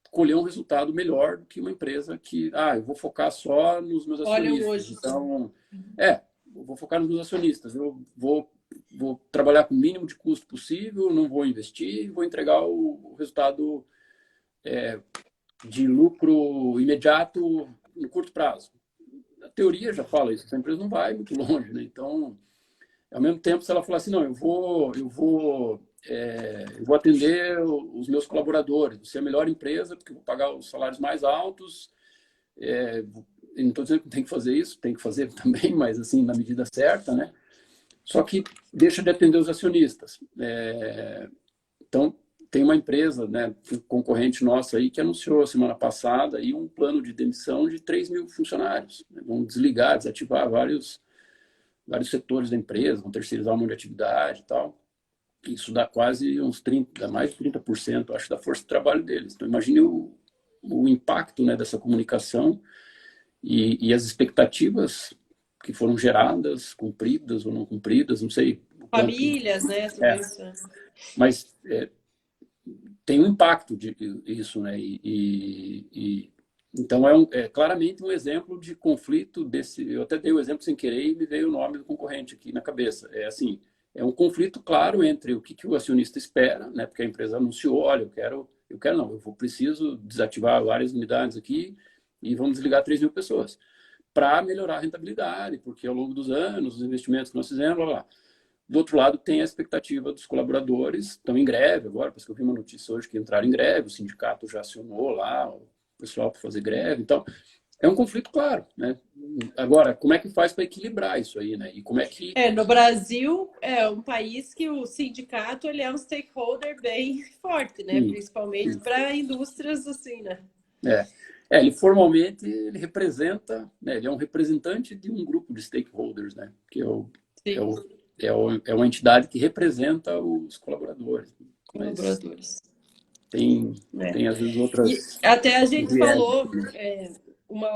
colher um resultado melhor do que uma empresa que, eu vou focar só nos meus Olha acionistas. hoje. Então, eu vou focar nos meus acionistas. Eu vou trabalhar com o mínimo de custo possível, não vou investir, vou entregar o resultado de lucro imediato no curto prazo. A teoria já fala isso, essa empresa não vai muito longe, né? Então, ao mesmo tempo, se ela falar assim, não, eu vou atender os meus colaboradores, vou ser a melhor empresa, porque eu vou pagar os salários mais altos. Não estou dizendo que tem que fazer isso, tem que fazer também, mas assim, na medida certa, né? Só que deixa de atender os acionistas. Então, tem uma empresa, né, um concorrente nosso aí, que anunciou semana passada aí um plano de demissão de 3 mil funcionários. Vão desligar, desativar vários setores da empresa, vão terceirizar um monte de atividade e tal. Isso dá quase dá mais de 30%, acho, da força de trabalho deles. Então, imagine o impacto, né, dessa comunicação e as expectativas que foram geradas, cumpridas ou não cumpridas, não sei. Famílias, né? Tudo isso. Mas tem um impacto disso, né? Então, claramente um exemplo de conflito desse. Eu até dei o exemplo sem querer e me veio o nome do concorrente aqui na cabeça. É um conflito claro entre o que o acionista espera, né? Porque a empresa anunciou, olha, eu preciso desativar várias unidades aqui e vamos desligar 3 mil pessoas para melhorar a rentabilidade, porque ao longo dos anos, os investimentos que nós fizemos, blá, blá. Do outro lado, tem a expectativa dos colaboradores, estão em greve agora, porque eu vi uma notícia hoje que entraram em greve, o sindicato já acionou lá o pessoal para fazer greve. Então, é um conflito claro, né? Agora, como é que faz para equilibrar isso aí, né? E como é que... No Brasil, é um país que o sindicato ele é um stakeholder bem forte, né? Sim, Principalmente para indústrias assim, né? Ele formalmente ele representa, né? Ele é um representante de um grupo de stakeholders, né? Que é uma entidade que representa os colaboradores. Colaboradores. Tem às vezes outras... E até a gente falou uma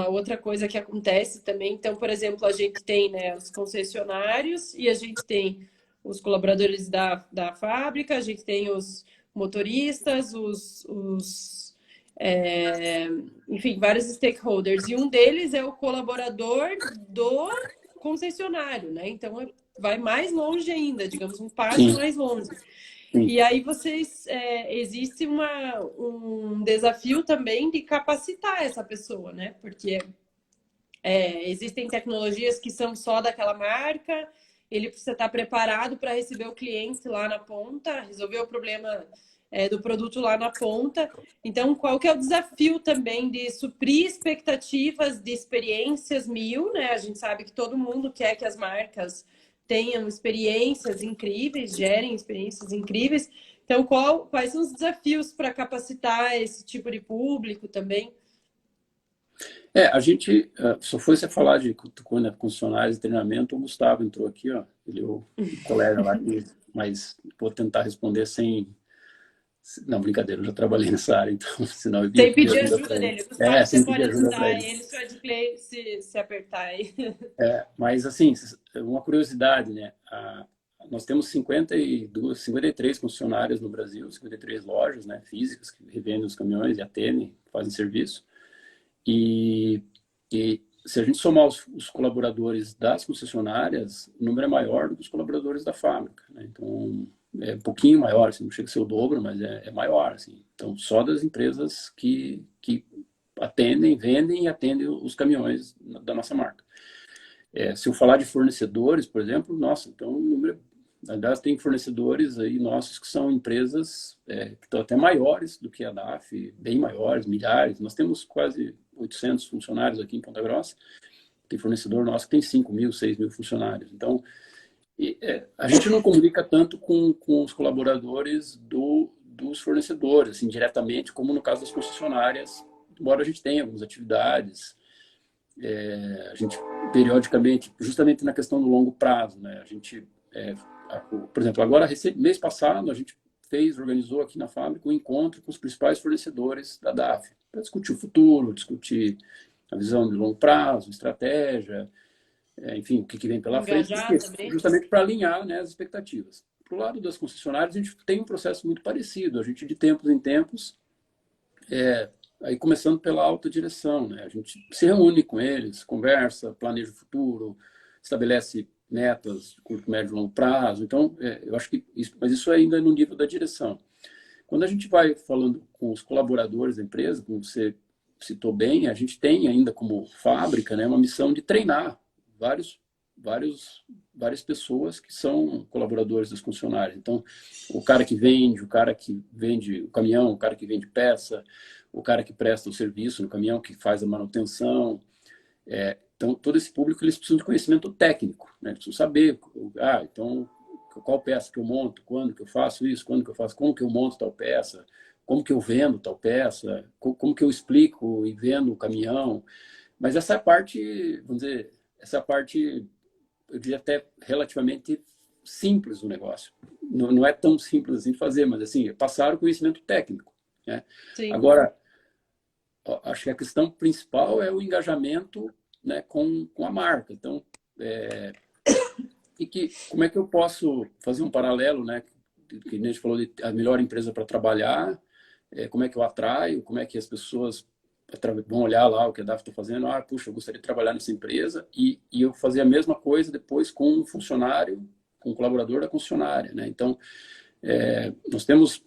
outra coisa que acontece também. Então, por exemplo, a gente tem, né, os concessionários e a gente tem os colaboradores da fábrica, a gente tem os motoristas, enfim, vários stakeholders. E um deles é o colaborador do concessionário, né? Então, vai mais longe ainda, digamos, um passo mais longe. E aí existe um desafio também de capacitar essa pessoa, né? Porque existem tecnologias que são só daquela marca, ele precisa estar preparado para receber o cliente lá na ponta, resolver o problema do produto lá na ponta. Então, qual que é o desafio também de suprir expectativas de experiências 1000, né? A gente sabe que todo mundo quer que as marcas tenham experiências incríveis, gerem experiências incríveis. Então, quais são os desafios para capacitar esse tipo de público também? A gente, só foi você falar de concessionários e treinamento, o Gustavo entrou aqui, ó, ele é o colega lá, mas vou tentar responder sem... Não, brincadeira, eu já trabalhei nessa área, então, senão eu vim sem pedir ajuda dele. Gustavo, você pode ajudar ele ele se o Edclay se apertar aí. Mas, assim, uma curiosidade, né? Nós temos 53 concessionárias no Brasil, 53 lojas, né, físicas que revendem os caminhões e atendem, fazem serviço. E se a gente somar os colaboradores das concessionárias, o número é maior do que os colaboradores da fábrica, né? Então, é um pouquinho maior, assim, não chega a ser o dobro, mas é maior. Assim. Então, só das empresas que atendem, vendem e atendem os caminhões da nossa marca. Se eu falar de fornecedores, por exemplo, nossa, então o número... Aliás, tem fornecedores aí nossos que são empresas que estão até maiores do que a DAF, bem maiores, milhares. Nós temos quase 800 funcionários aqui em Ponta Grossa. Tem fornecedor nosso que tem 5 mil, 6 mil funcionários. Então, a gente não comunica tanto com os colaboradores dos fornecedores, assim, diretamente, como no caso das concessionárias, embora a gente tenha algumas atividades. a gente periodicamente, justamente na questão do longo prazo, né? A gente, por exemplo, agora, mês passado, a gente organizou aqui na fábrica um encontro com os principais fornecedores da DAF, para discutir o futuro, discutir a visão de longo prazo, estratégia, enfim, o que vem pela frente, Engajar também. justamente para alinhar, né, as expectativas. Para o lado das concessionárias, a gente tem um processo muito parecido. A gente, de tempos em tempos, aí começando pela alta direção, né? A gente se reúne com eles, conversa, planeja o futuro, estabelece metas de curto, médio e longo prazo. Então, eu acho que mas isso ainda é no nível da direção. Quando a gente vai falando com os colaboradores da empresa, como você citou bem, a gente tem ainda como fábrica, né, uma missão de treinar várias pessoas que são colaboradores das concessionárias. Então, o cara que vende o caminhão, o cara que vende peça, o cara que presta o serviço no caminhão, que faz a manutenção. Então, todo esse público, eles precisam de conhecimento técnico, né? Eles precisam saber, então, qual peça que eu monto, quando que eu faço isso, quando que eu faço, como que eu monto tal peça, como que eu vendo tal peça, como que eu explico e vendo o caminhão. Mas essa é a parte, vamos dizer, eu diria até relativamente simples do negócio. Não é tão simples assim de fazer, mas assim, passar o conhecimento técnico, né? Agora, acho que a questão principal é o engajamento, né, com a marca. Então, como é que eu posso fazer um paralelo, né, que a gente falou de a melhor empresa para trabalhar, como é que eu atraio, como é que as pessoas vão olhar lá o que a DAF está fazendo, puxa, eu gostaria de trabalhar nessa empresa, e eu fazer a mesma coisa depois com um funcionário, com um colaborador da concessionária, né? Então, nós temos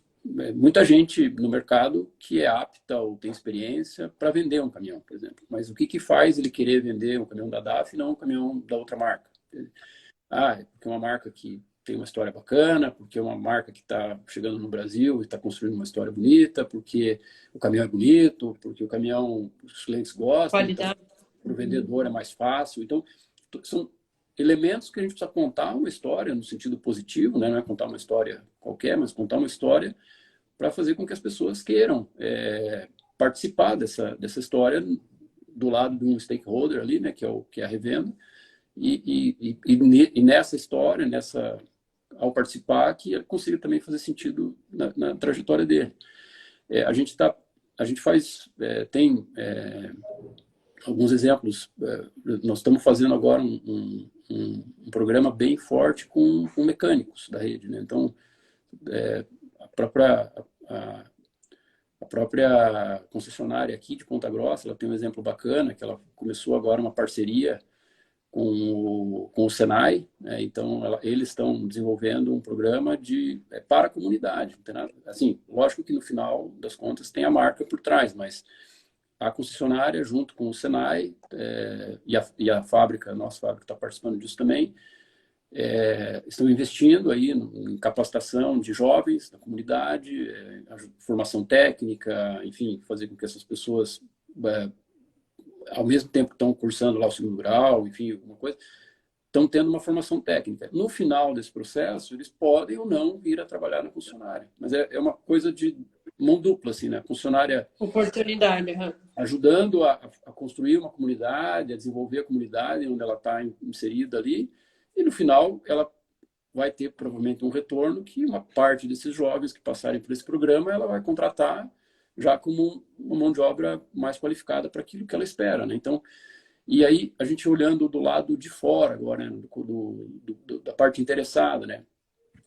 muita gente no mercado que é apta ou tem experiência para vender um caminhão, por exemplo. Mas o que faz ele querer vender um caminhão da DAF e não um caminhão da outra marca? Porque é uma marca que tem uma história bacana, porque é uma marca que está chegando no Brasil e está construindo uma história bonita, porque o caminhão é bonito, porque o caminhão os clientes gostam, então, para o vendedor é mais fácil. Então, são elementos que a gente precisa contar uma história no sentido positivo, né? Não é contar uma história qualquer, mas contar uma história para fazer com que as pessoas queiram participar dessa história do lado de um stakeholder ali, né? Que é a revenda. E nessa história, ao participar, que ele consiga também fazer sentido na trajetória dele. A gente tem alguns exemplos. Nós estamos fazendo agora um programa bem forte com mecânicos da rede, né? Então, a própria concessionária aqui de Ponta Grossa, ela tem um exemplo bacana, que ela começou agora uma parceria com o Senai, né? Então eles estão desenvolvendo um programa para a comunidade. Não tem nada, assim, lógico que no final das contas tem a marca por trás, mas a concessionária junto com o Senai e a fábrica, a nossa fábrica está participando disso também, estão investindo aí em capacitação de jovens da comunidade, formação técnica, enfim, fazer com que essas pessoas ao mesmo tempo que estão cursando lá o segundo grau, enfim, alguma coisa, estão tendo uma formação técnica. No final desse processo, eles podem ou não vir a trabalhar na concessionária. Mas é uma coisa de mão dupla, assim, né? A concessionária... Oportunidade. Ajudando a construir uma comunidade, a desenvolver a comunidade onde ela está inserida ali, e no final ela vai ter provavelmente um retorno que uma parte desses jovens que passarem por esse programa, ela vai contratar já como uma mão de obra mais qualificada para aquilo que ela espera, né? Então, e aí a gente olhando do lado de fora agora, né? Da parte interessada, né?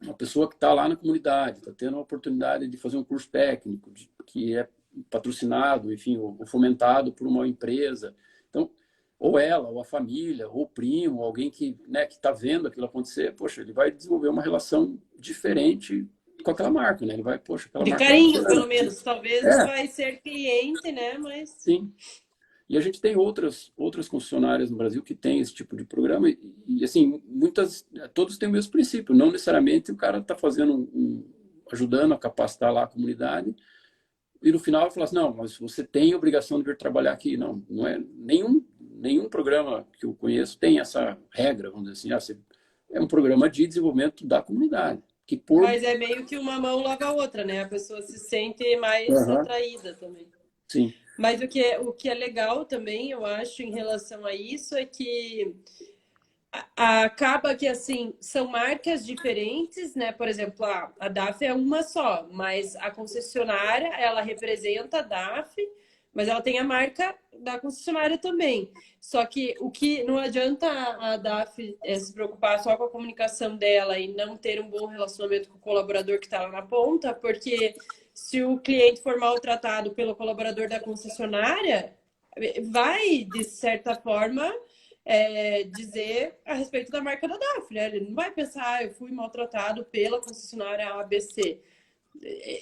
Uma pessoa que está lá na comunidade, está tendo a oportunidade de fazer um curso técnico, que é patrocinado, enfim, ou fomentado por uma empresa. Então, ou ela, ou a família, ou o primo, alguém que está vendo aquilo acontecer, poxa, ele vai desenvolver uma relação diferente com aquela marca, né? Ele vai, poxa, aquela de marca... carinho, pelo menos. Talvez vai ser cliente, né? Mas... Sim. E a gente tem outras concessionárias no Brasil que têm esse tipo de programa e assim, todos têm o mesmo princípio. Não necessariamente o cara está fazendo ajudando a capacitar lá a comunidade e no final ele fala assim, não, mas você tem a obrigação de vir trabalhar aqui. Não é nenhum programa que eu conheço tem essa regra, vamos dizer assim, é um programa de desenvolvimento da comunidade. Mas é meio que uma mão lava a outra, né? A pessoa se sente mais atraída também. Sim. Mas o que é legal também, eu acho, em relação a isso, é que acaba que, assim, são marcas diferentes, né? Por exemplo, a DAF é uma só, mas a concessionária, ela representa a DAF, mas ela tem a marca da concessionária também. Só que o que não adianta a DAF se preocupar só com a comunicação dela e não ter um bom relacionamento com o colaborador que está lá na ponta, porque se o cliente for maltratado pelo colaborador da concessionária, vai, de certa forma, dizer a respeito da marca da DAF, né? Ele não vai pensar, eu fui maltratado pela concessionária ABC.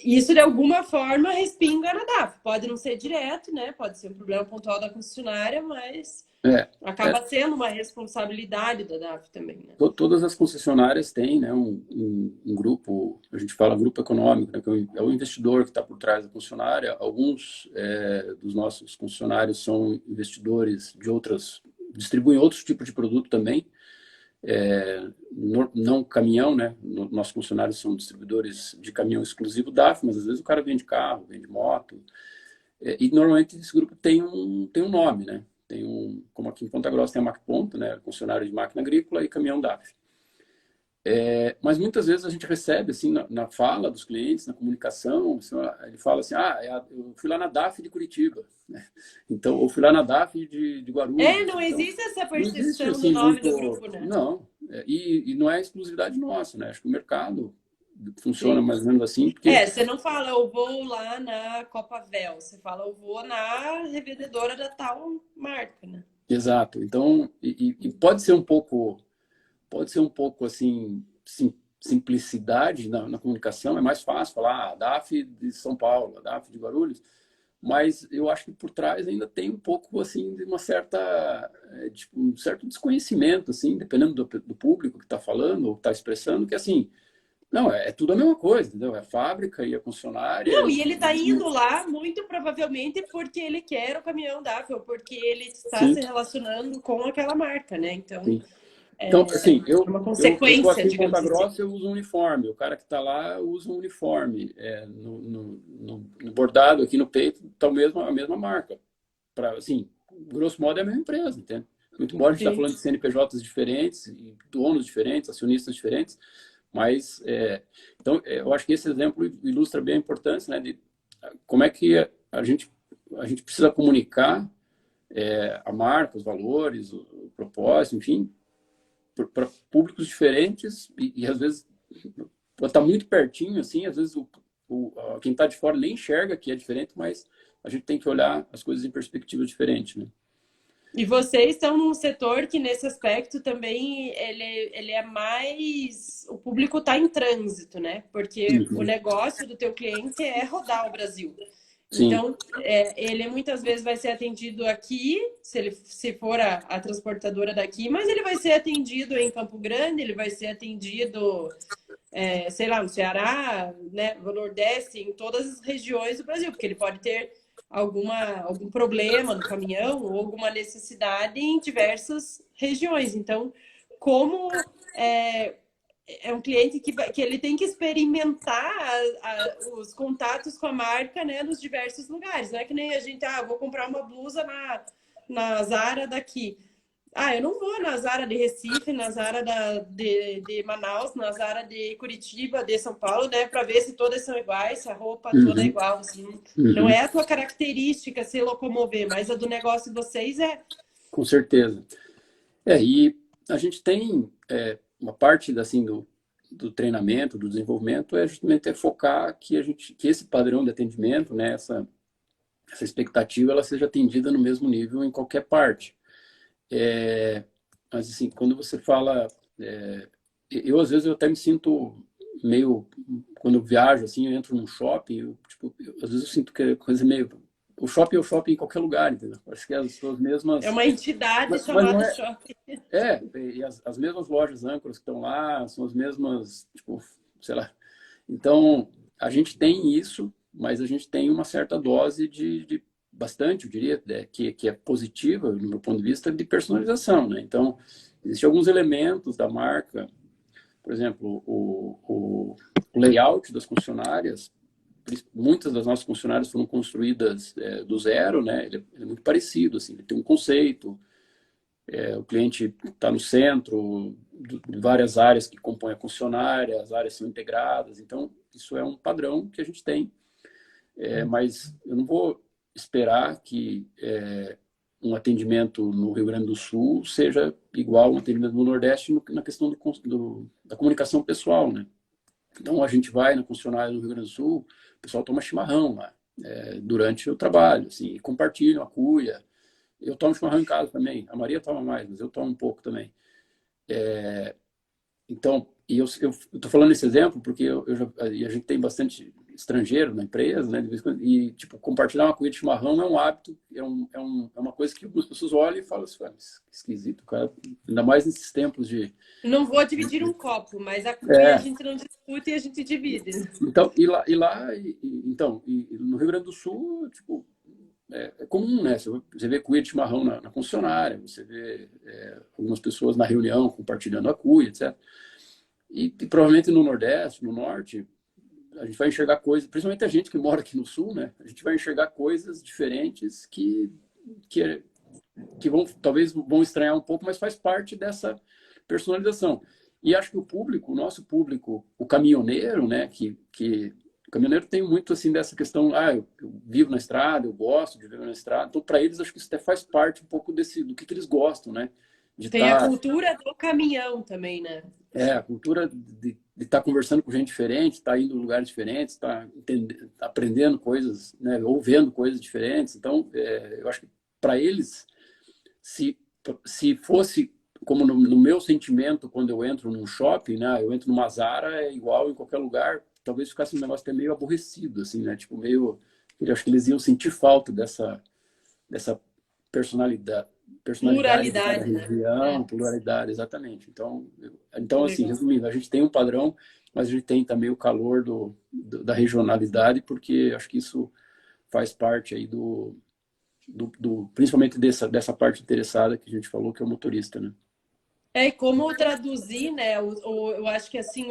Isso, de alguma forma, respinga na DAF. Pode não ser direto, né? Pode ser um problema pontual da concessionária, mas É, acaba sendo uma responsabilidade da DAF também, né? todas as concessionárias têm, né, um grupo, a gente fala grupo econômico, né, que é o investidor que está por trás da concessionária. Alguns dos nossos concessionários são investidores de outras, distribuem outros tipos de produto também, não caminhão, né? Nossos funcionários são distribuidores de caminhão exclusivo DAF, mas às vezes o cara vende carro, vende moto, e normalmente esse grupo tem um nome, né? Como aqui em Ponta Grossa tem a MacPonto, né? Concessionário de máquina agrícola e caminhão DAF. Mas muitas vezes a gente recebe, assim, na fala dos clientes, na comunicação, assim, ele fala assim, eu fui lá na DAF de Curitiba, né? Então, eu fui lá na DAF de Guarulhos. Não Então, existe essa não existe, percepção do assim, nome muito... do grupo, né? Não, e não é exclusividade nossa, né? Acho que o mercado funciona mais ou menos assim, porque... Você não fala, eu vou lá na Copavel, você fala, eu vou na revendedora da tal marca, né? Exato. Então, e pode ser um pouco assim, simplicidade na comunicação. É mais fácil falar DAF de São Paulo, a DAF de Guarulhos, mas eu acho que por trás ainda tem um pouco assim de uma certa, tipo, um certo desconhecimento, assim, dependendo do público que está falando ou está expressando, que assim, não, é tudo a mesma coisa, entendeu? É a fábrica e a concessionária. Não, e ele está indo lá muito provavelmente porque ele quer o caminhão DAF, ou porque ele está Sim, se relacionando com aquela marca, né? Então, sim. Então, assim, é uma eu tô consequência, aqui em Ponta digamos assim. Grossa, eu uso um uniforme. O cara que está lá usa um uniforme. No bordado aqui no peito está a mesma marca. Assim, grosso modo é a mesma empresa, entende? Muito embora a gente está Sim. falando de CNPJs diferentes, e donos diferentes, acionistas diferentes, mas, então, eu acho que esse exemplo ilustra bem a importância, né, de como é que a gente precisa comunicar a marca, os valores, o propósito, enfim, para públicos diferentes e às vezes está muito pertinho, assim, às vezes quem está de fora nem enxerga que é diferente, mas a gente tem que olhar as coisas em perspectiva diferente, né? E vocês estão num setor que, nesse aspecto, também ele é mais... O público está em trânsito, né? Porque o Uhum. negócio do teu cliente é rodar o Brasil. Sim, Então, ele muitas vezes vai ser atendido aqui, se for a transportadora daqui, mas ele vai ser atendido em Campo Grande, ele vai ser atendido, sei lá, no Ceará, né, no Nordeste, em todas as regiões do Brasil, porque ele pode ter algum problema no caminhão ou alguma necessidade em diversas regiões. Então, como é um cliente que ele tem que experimentar os contatos com a marca, né, nos diversos lugares. Não é que nem a gente, vou comprar uma blusa na Zara daqui. Eu não vou na Zara de Recife, na Zara de Manaus, na Zara de Curitiba, de São Paulo, né, para ver se todas são iguais, se a roupa toda é uhum. igual. Assim. Não Uhum. é a tua característica se locomover, mas a do negócio de vocês é. Com certeza. E a gente tem uma parte assim do treinamento, do desenvolvimento é justamente focar que esse padrão de atendimento, né, essa expectativa, ela seja atendida no mesmo nível em qualquer parte. Mas assim, quando você fala, eu às vezes eu até me sinto meio, quando eu viajo assim, eu entro num shopping, às vezes eu sinto que é coisa meio, o shopping é o shopping em qualquer lugar, entendeu? Parece que as suas É mesmas, uma entidade mas não chamada é, shopping. e as mesmas lojas âncoras que estão lá são as mesmas, tipo, sei lá. Então, a gente tem isso, mas a gente tem uma certa dose de bastante, eu diria, que é positiva, no meu ponto de vista, de personalização, né? Então, existem alguns elementos da marca, por exemplo, o layout das concessionárias, muitas das nossas concessionárias foram construídas do zero, né? Ele é muito parecido, assim, ele tem um conceito, o cliente está no centro, de várias áreas que compõem a concessionária, as áreas são integradas, então isso é um padrão que a gente tem, mas eu não vou esperar que um atendimento no Rio Grande do Sul seja igual a um atendimento no Nordeste na questão da comunicação pessoal, né? Então, a gente vai na concessionária do Rio Grande do Sul, o pessoal toma chimarrão lá, durante o trabalho, assim, e compartilham a cuia. Eu tomo chimarrão em casa também. A Maria toma mais, mas eu tomo um pouco também. Então, e eu estou falando esse exemplo porque e a gente tem bastante estrangeiro na empresa, né? E, tipo, compartilhar uma cuia de chimarrão é um hábito, é uma coisa que algumas pessoas olham e falam assim, que esquisito, cara. Ainda mais nesses tempos de... Não vou dividir um copo, mas a cuia a gente não discute e a gente divide. Então, então, no Rio Grande do Sul, tipo, é comum, né? Você vê cuia de chimarrão na concessionária, você vê algumas pessoas na reunião compartilhando a cuia, etc. E provavelmente no Nordeste, no Norte, a gente vai enxergar coisas, principalmente a gente que mora aqui no Sul, né? A gente vai enxergar coisas diferentes que talvez vão estranhar um pouco, mas faz parte dessa personalização. E acho que o nosso público, o caminhoneiro, né? O caminhoneiro tem muito assim dessa questão, eu vivo na estrada, eu gosto de viver na estrada. Então, para eles, acho que isso até faz parte um pouco do que eles gostam, né? Tem a cultura do caminhão também, né? A cultura de estar conversando com gente diferente, estar indo em lugares diferentes, estar aprendendo coisas, né? Ou vendo coisas diferentes. Então, eu acho que para eles, se fosse como no meu sentimento quando eu entro num shopping, né? Eu entro numa Zara, é igual em qualquer lugar, talvez ficasse um negócio até meio aborrecido, assim, né? Tipo, meio... Eu acho que eles iam sentir falta dessa personalidade de cada Pluralidade, região, né? pluralidade, exatamente. Então assim, resumindo, a gente tem um padrão, mas a gente tem também o calor da regionalidade, porque acho que isso faz parte aí principalmente dessa parte interessada que a gente falou, que é o motorista, né? E como traduzir, né? Eu acho que assim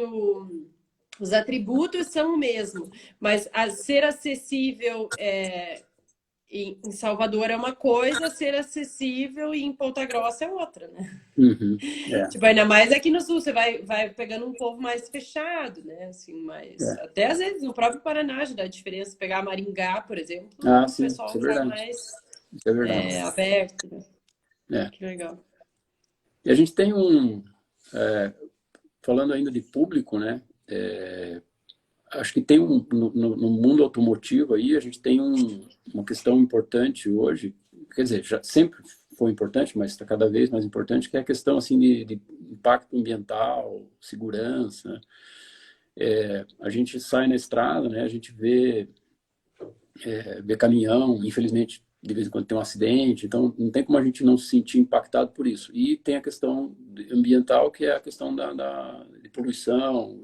os atributos são o mesmo, mas ser acessível em Salvador é uma coisa, ser acessível em Ponta Grossa é outra, né? Uhum, Tipo, ainda mais aqui no sul, você vai pegando um povo mais fechado, né? Assim, até às vezes no próprio Paraná já dá diferença. Pegar Maringá, por exemplo, o sim, isso pessoal é já verdade. mais Isso é verdade. aberto, né? É. Que legal. E a gente tem falando ainda de público, né? Acho que tem no mundo automotivo aí, a gente tem uma questão importante hoje, quer dizer, já sempre foi importante, mas está cada vez mais importante, que é a questão assim de impacto ambiental, segurança. A gente sai na estrada, né? A gente vê caminhão, infelizmente de vez em quando tem um acidente, então não tem como a gente não se sentir impactado por isso. E tem a questão ambiental, que é a questão de poluição,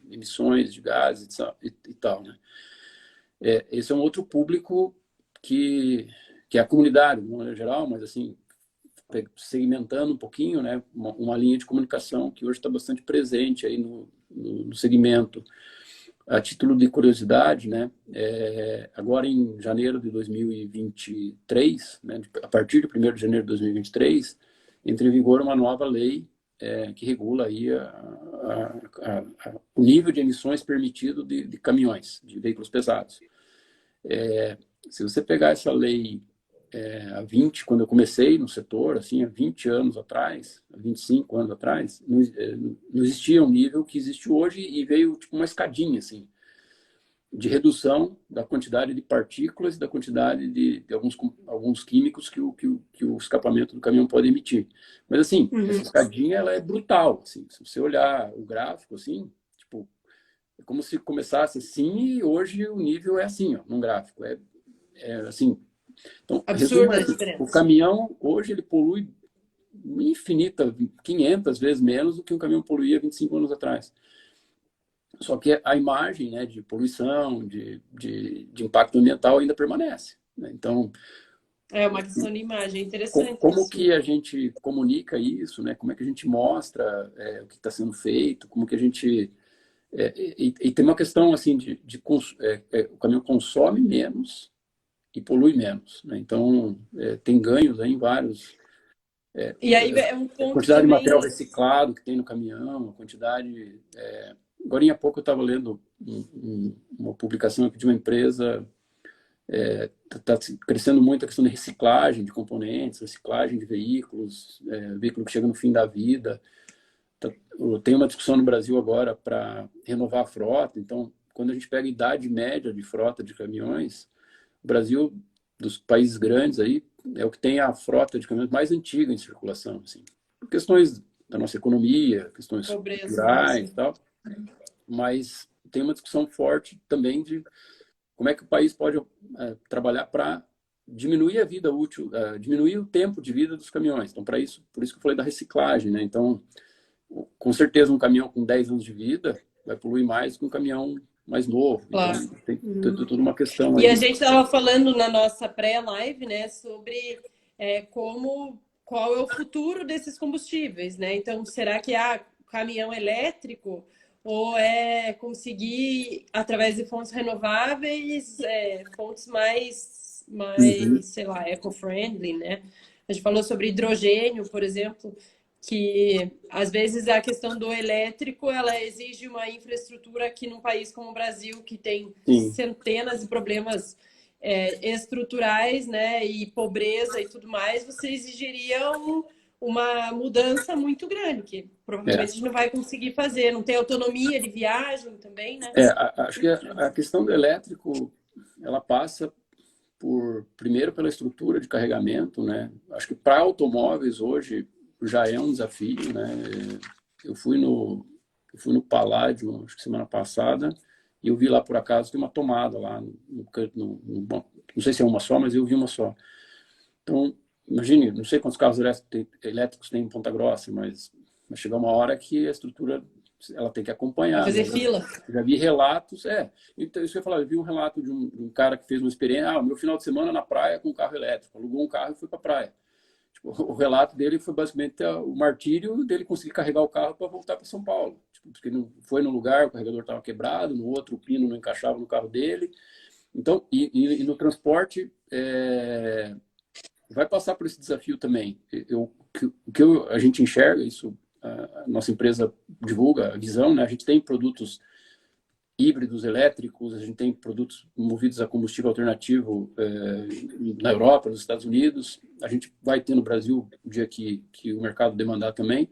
emissões de gases e tal, né? Esse é um outro público que é a comunidade, no geral, mas assim, segmentando um pouquinho, né? Uma linha de comunicação que hoje está bastante presente aí no segmento. A título de curiosidade, né, agora em janeiro de 2023, né, a partir de 1º de janeiro de 2023, entra em vigor uma nova lei que regula aí o nível de emissões permitido de caminhões, de veículos pesados. Se você pegar essa lei quando eu comecei no setor, assim, há 20 anos atrás, há 25 anos atrás, não existia um nível que existe hoje e veio tipo uma escadinha, assim, de redução da quantidade de partículas e da quantidade de alguns químicos que o escapamento do caminhão pode emitir. Mas, assim, essa escadinha ela é brutal. Assim, se você olhar o gráfico, assim, tipo, é como se começasse assim e hoje o nível é assim, ó, num gráfico. Assim. Então, resumo, Absurda a diferença. o caminhão, hoje, ele polui 500 vezes menos do que um caminhão poluía 25 anos atrás. Só que a imagem, né, de poluição, de impacto ambiental ainda permanece, né? Então, É uma questão de imagem, interessante como isso. que a gente comunica isso, né? Como é que a gente mostra o que está sendo feito, como que a gente E tem uma questão assim o caminhão consome menos e polui menos, né? Então tem ganhos aí em vários, E aí é um a ponto quantidade de material também. reciclado que tem no caminhão, a quantidade. Agora há pouco eu estava lendo uma publicação aqui de uma empresa. Está crescendo muito a questão de reciclagem de componentes, reciclagem de veículos, veículo que chega no fim da vida. Tem uma discussão no Brasil agora para renovar a frota. Então, quando a gente pega a idade média de frota de caminhões, o Brasil, dos países grandes aí, é o que tem a frota de caminhões mais antiga em circulação, assim. Por questões da nossa economia, questões Pobreza, né? culturais e tal, mas tem uma discussão forte também de como é que o país pode trabalhar para diminuir a vida útil, diminuir o tempo de vida dos caminhões. Então, por isso que eu falei da reciclagem, né? Então, com certeza, um caminhão com 10 anos de vida vai poluir mais que um caminhão mais novo. Então, Claro. tem toda uma questão E a aí. gente estava falando na nossa pré-live, né, sobre qual é o futuro desses combustíveis, né? Então, será que há caminhão elétrico ou é conseguir, através de fontes renováveis, fontes Uhum. sei lá, eco-friendly, né? A gente falou sobre hidrogênio, por exemplo, que às vezes a questão do elétrico ela exige uma infraestrutura aqui num país como o Brasil, que tem Sim. centenas de problemas estruturais, né, e pobreza e tudo mais, você exigiria uma mudança muito grande, que provavelmente É. a gente não vai conseguir fazer, não tem autonomia de viagem também, né? Acho que a questão do elétrico, ela passa primeiro pela estrutura de carregamento, né? Acho que para automóveis hoje já é um desafio, né? Eu fui no Palladio, acho que semana passada, e eu vi lá por acaso tem uma tomada lá não sei se é uma só, mas eu vi uma só. Então, imagine, não sei quantos carros elétricos tem em Ponta Grossa, mas vai chegar uma hora que a estrutura ela tem que Vai acompanhar, fazer né? fila. Já vi relatos, então isso que eu ia falar, eu vi um relato de um cara que fez uma experiência, meu final de semana na praia com um carro elétrico, alugou um carro e foi para a praia. Tipo, o relato dele foi basicamente o martírio dele conseguir carregar o carro para voltar para São Paulo. Tipo, porque não foi no lugar, o carregador estava quebrado, no outro o pino não encaixava no carro dele. Então, e no transporte, vai passar por esse desafio também. A gente enxerga, isso a nossa empresa divulga a visão, né? A gente tem produtos híbridos elétricos, a gente tem produtos movidos a combustível alternativo na Europa, nos Estados Unidos, a gente vai ter no Brasil o dia que o mercado demandar também,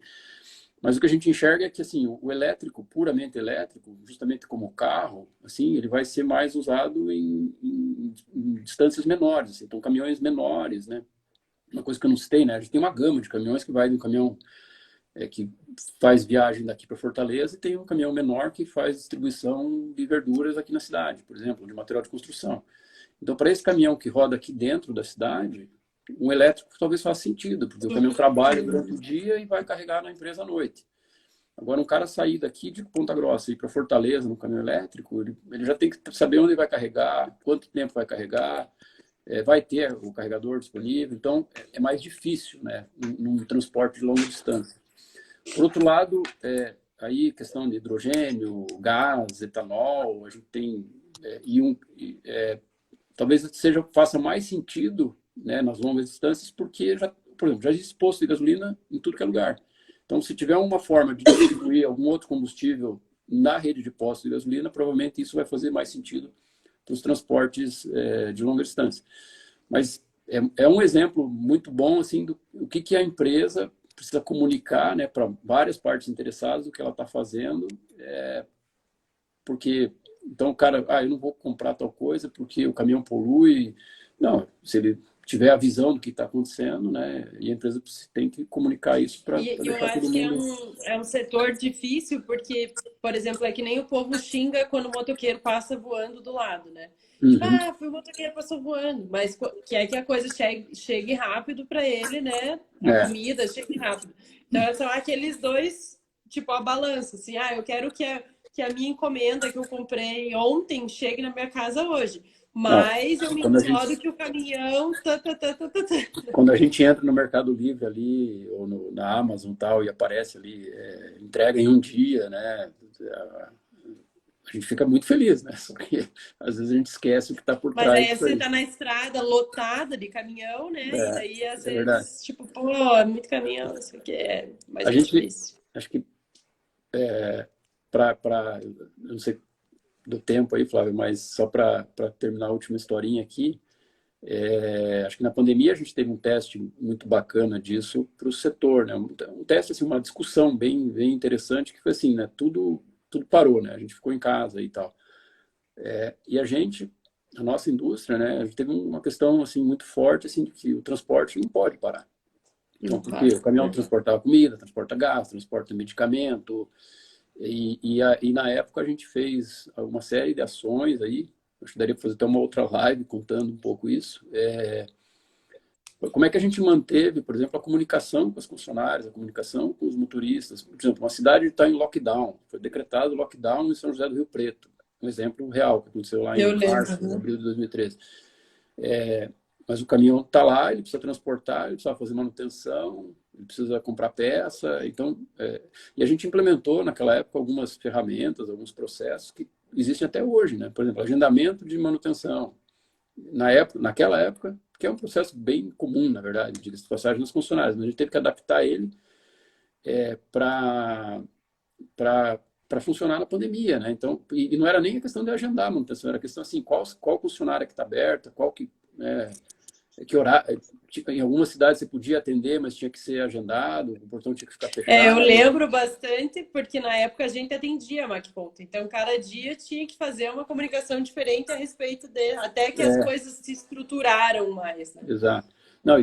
mas o que a gente enxerga é que assim, o elétrico, puramente elétrico, justamente como o carro, assim, ele vai ser mais usado em distâncias menores, assim, então caminhões menores, né? Uma coisa que eu não citei, né? A gente tem uma gama de caminhões que vai de um caminhão que faz viagem daqui para Fortaleza e tem um caminhão menor que faz distribuição de verduras aqui na cidade, por exemplo, de material de construção. Então, para esse caminhão que roda aqui dentro da cidade, um elétrico talvez faça sentido, porque o caminhão trabalha durante o dia e vai carregar na empresa à noite. Agora, um cara sair daqui de Ponta Grossa e ir para Fortaleza no caminhão elétrico, ele já tem que saber onde vai carregar, quanto tempo vai carregar, vai ter o carregador disponível, então é mais difícil, né, num transporte de longa distância. Por outro lado, aí questão de hidrogênio, gás, etanol, a gente tem talvez faça mais sentido, né, nas longas distâncias, porque por exemplo, já existe posto de gasolina em tudo que é lugar. Então, se tiver uma forma de distribuir algum outro combustível na rede de postos de gasolina, provavelmente isso vai fazer mais sentido para os transportes de longa distância. Mas é um exemplo muito bom assim do que a empresa precisa comunicar, né, para várias partes interessadas o que ela está fazendo, porque então o cara, eu não vou comprar tal coisa porque o caminhão polui. Não, se ele tiver a visão do que está acontecendo, né, e a empresa tem que comunicar isso para E eu deixar todo acho que mundo. é um setor difícil, porque, por exemplo, é que nem o povo xinga quando o motoqueiro passa voando do lado, né? Tipo, Uhum. foi o motoqueiro passou voando, mas que é que a coisa chegue rápido para ele, né? A É, comida chegue rápido. Então, são aqueles dois, tipo, a balança, assim, eu quero que a minha encomenda que eu comprei ontem chegue na minha casa hoje. não, Mas eu me quando a gente incomodo que o caminhão. quando a gente entra no Mercado Livre ali, ou na Amazon e tal, e aparece ali, entrega em um dia, né? a gente fica muito feliz, né? Só que às vezes a gente esquece o que está por Mas trás aí disso você aí. tá na estrada lotada de caminhão, né? E daí, às É verdade. vezes, tipo, pô, é muito caminhão, não sei o que, é mais A gente, difícil. acho que, eu não sei do tempo aí, Flávio, mas só para terminar a última historinha aqui, acho que na pandemia a gente teve um teste muito bacana disso para o setor, né? Um teste, assim, uma discussão bem interessante, que foi assim, né? Tudo parou, né? A gente ficou em casa e tal. E a nossa indústria, né? A gente teve uma questão, assim, muito forte, assim, de que o transporte não pode parar. Então, Não porque para, o caminhão né? transportava comida, transporta gás, transporta medicamento, e na época a gente fez uma série de ações aí, acho que daria para fazer até uma outra live contando um pouco isso. Como é que a gente manteve, por exemplo, a comunicação com os funcionários, a comunicação com os motoristas? Por exemplo, uma cidade está em lockdown, foi decretado lockdown em São José do Rio Preto, um exemplo real que aconteceu lá Eu em lembro, março, né? abril de 2013. Mas o caminhão está lá, ele precisa transportar, ele precisa fazer manutenção, ele precisa comprar peça. Então, e a gente implementou naquela época algumas ferramentas, alguns processos que existem até hoje, né? Por exemplo, agendamento de manutenção. Naquela época, que é um processo bem comum, na verdade, diga-se de passagem, nos funcionários, mas a gente teve que adaptar ele para para funcionar na pandemia, né? Então, e não era nem a questão de agendar a manutenção, era a questão assim, qual funcionária que está aberta, qual que horário, tipo, em algumas cidades você podia atender, mas tinha que ser agendado, o portão tinha que ficar Eu fechado. lembro bastante, porque na época a gente atendia a MacPonto. Então, cada dia tinha que fazer uma comunicação diferente a respeito de, até que as É, coisas se estruturaram mais, né? exato. Não,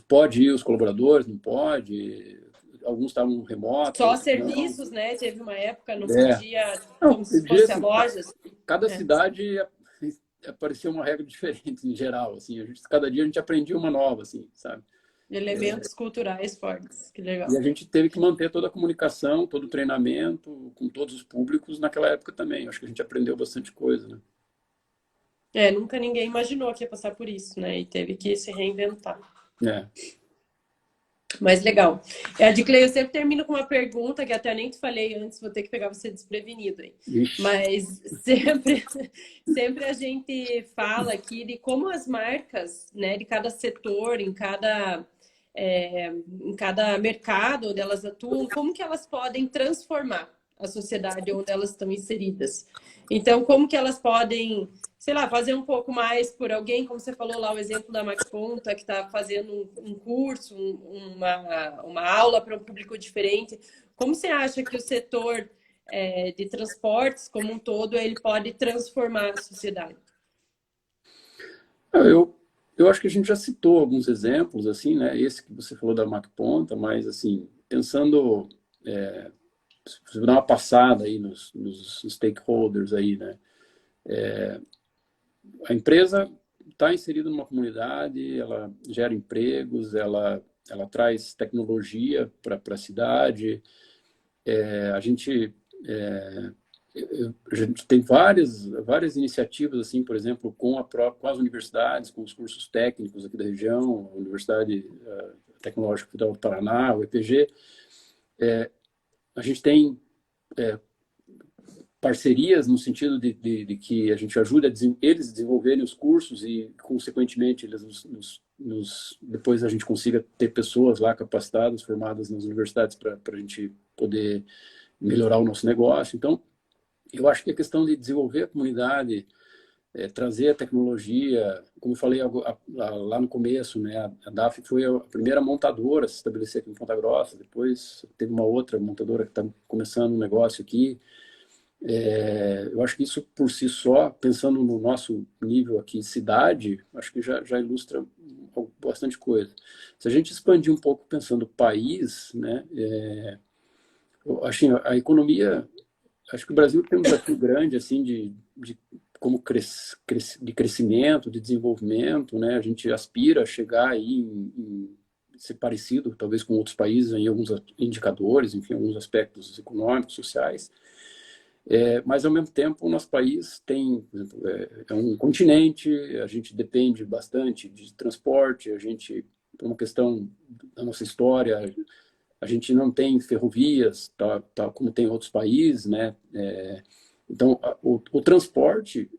pode ir os colaboradores, não pode. Alguns estavam remotos, Só outros não. serviços, né? Teve uma época, não É. podia, Não, como se podia, fosse a assim, lojas. cada É. cidade aparecia uma regra diferente em geral, assim. Cada dia a gente aprendia uma nova, assim, sabe? Elementos culturais fortes. Que E legal. a gente teve que manter toda a comunicação, todo o treinamento com todos os públicos naquela época também. Acho que a gente aprendeu bastante coisa, né? É, nunca ninguém imaginou que ia passar por isso, né? E teve que se reinventar. É. Mas legal. A de Clay, eu sempre termino com uma pergunta que até nem te falei antes, vou ter que pegar você desprevenido aí. Ixi. Mas sempre a gente fala aqui de como as marcas, né, de cada setor, em cada mercado onde elas atuam, como que elas podem transformar a sociedade onde elas estão inseridas. Então, como que elas podem, sei lá, fazer um pouco mais por alguém, como você falou lá, o exemplo da Mac Ponta, que está fazendo um curso, uma aula para um público diferente. Como você acha que o setor de transportes, como um todo, ele pode transformar a sociedade? Eu acho que a gente já citou alguns exemplos, assim, né? Esse que você falou da Mac Ponta, mas, assim, pensando, se você dar uma passada aí nos stakeholders aí, né? A empresa está inserida numa comunidade, ela gera empregos, ela traz tecnologia para a cidade. A gente a gente tem várias iniciativas, assim, por exemplo, com as universidades, com os cursos técnicos aqui da região, a Universidade Tecnológica Federal do Paraná, o EPG. A gente tem parcerias no sentido de que a gente ajuda eles a desenvolverem os cursos e, consequentemente, depois a gente consiga ter pessoas lá capacitadas, formadas nas universidades para a gente poder melhorar o nosso negócio. Então, eu acho que a questão de desenvolver a comunidade, trazer a tecnologia, como eu falei lá no começo, né, a DAF foi a primeira montadora a se estabelecer aqui em Ponta Grossa, depois teve uma outra montadora que está começando um negócio aqui. Eu acho que isso por si só, pensando no nosso nível aqui, cidade, acho que já ilustra bastante coisa. Se a gente expandir um pouco pensando país, né, a economia, acho que o Brasil tem um desafio grande assim de como de crescimento, de desenvolvimento, né? A gente aspira a chegar aí ser parecido, talvez com outros países em alguns indicadores, enfim, alguns aspectos econômicos, sociais. Mas, ao mesmo tempo, o nosso país tem, por exemplo, é um continente, a gente depende bastante de transporte, a gente, por uma questão da nossa história, A gente não tem ferrovias, como tem em outros países, né? Então, o transporte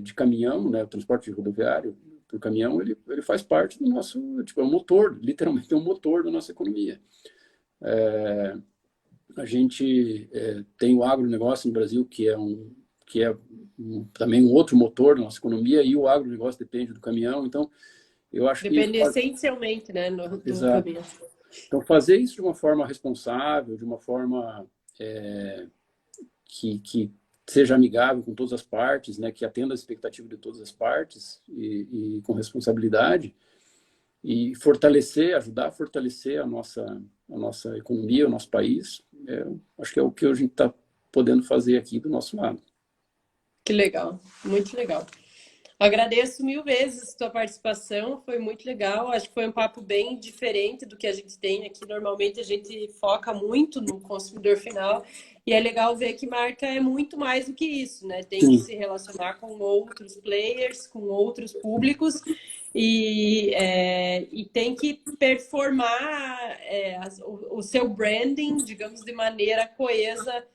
de caminhão, né? O transporte rodoviário por caminhão, ele faz parte do nosso, tipo, é um motor, literalmente é um motor da nossa economia. A gente tem o agronegócio no Brasil, também um outro motor da nossa economia, e o agronegócio depende do caminhão. Então, eu acho que... Depende essencialmente, né, do Exato. caminho. Então, fazer isso de uma forma responsável, de uma forma que seja amigável com todas as partes, né, que atenda às expectativas de todas as partes e com responsabilidade, e fortalecer, ajudar a fortalecer a nossa economia, o nosso país, acho que é o que a gente está podendo fazer aqui do nosso lado. Que legal, muito legal. Agradeço 1000 vezes a tua participação, foi muito legal. Acho que foi um papo bem diferente do que a gente tem aqui. Normalmente a gente foca muito no consumidor final e é legal ver que marca é muito mais do que isso, né? Tem que Sim. se relacionar com outros players, com outros públicos e tem que performar o seu branding, digamos, de maneira coesa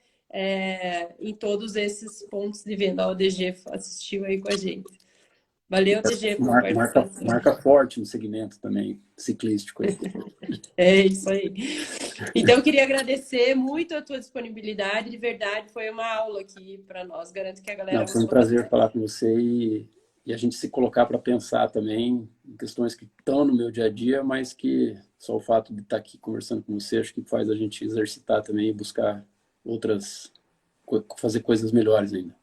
em todos esses pontos de venda. O DG assistiu aí com a gente. Valeu, DG, pela participação. Marca forte no segmento também ciclístico aí. É isso aí. Então, eu queria agradecer muito a tua disponibilidade. De verdade, foi uma aula aqui para nós. Garanto que a galera Foi um prazer falar com você e a gente se colocar para pensar também em questões que estão no meu dia a dia, mas que só o fato de estar aqui conversando com você acho que faz a gente exercitar também e buscar fazer coisas melhores ainda.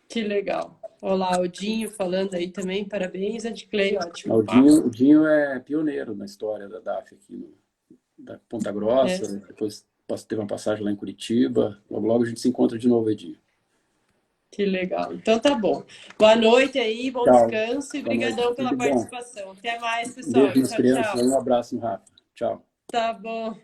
Que legal. Olá, o Dinho falando aí também. Parabéns, Adclay, ótimo. O Dinho é pioneiro na história da DAF aqui da Ponta Grossa. Depois teve uma passagem lá em Curitiba. Logo, logo a gente se encontra de novo, Edinho. Que legal. Então tá bom. Boa noite aí, bom descanso e obrigadão pela participação. Até mais, pessoal. Beijo nas crianças. Um abraço no Rafa. Tchau. Tá bom.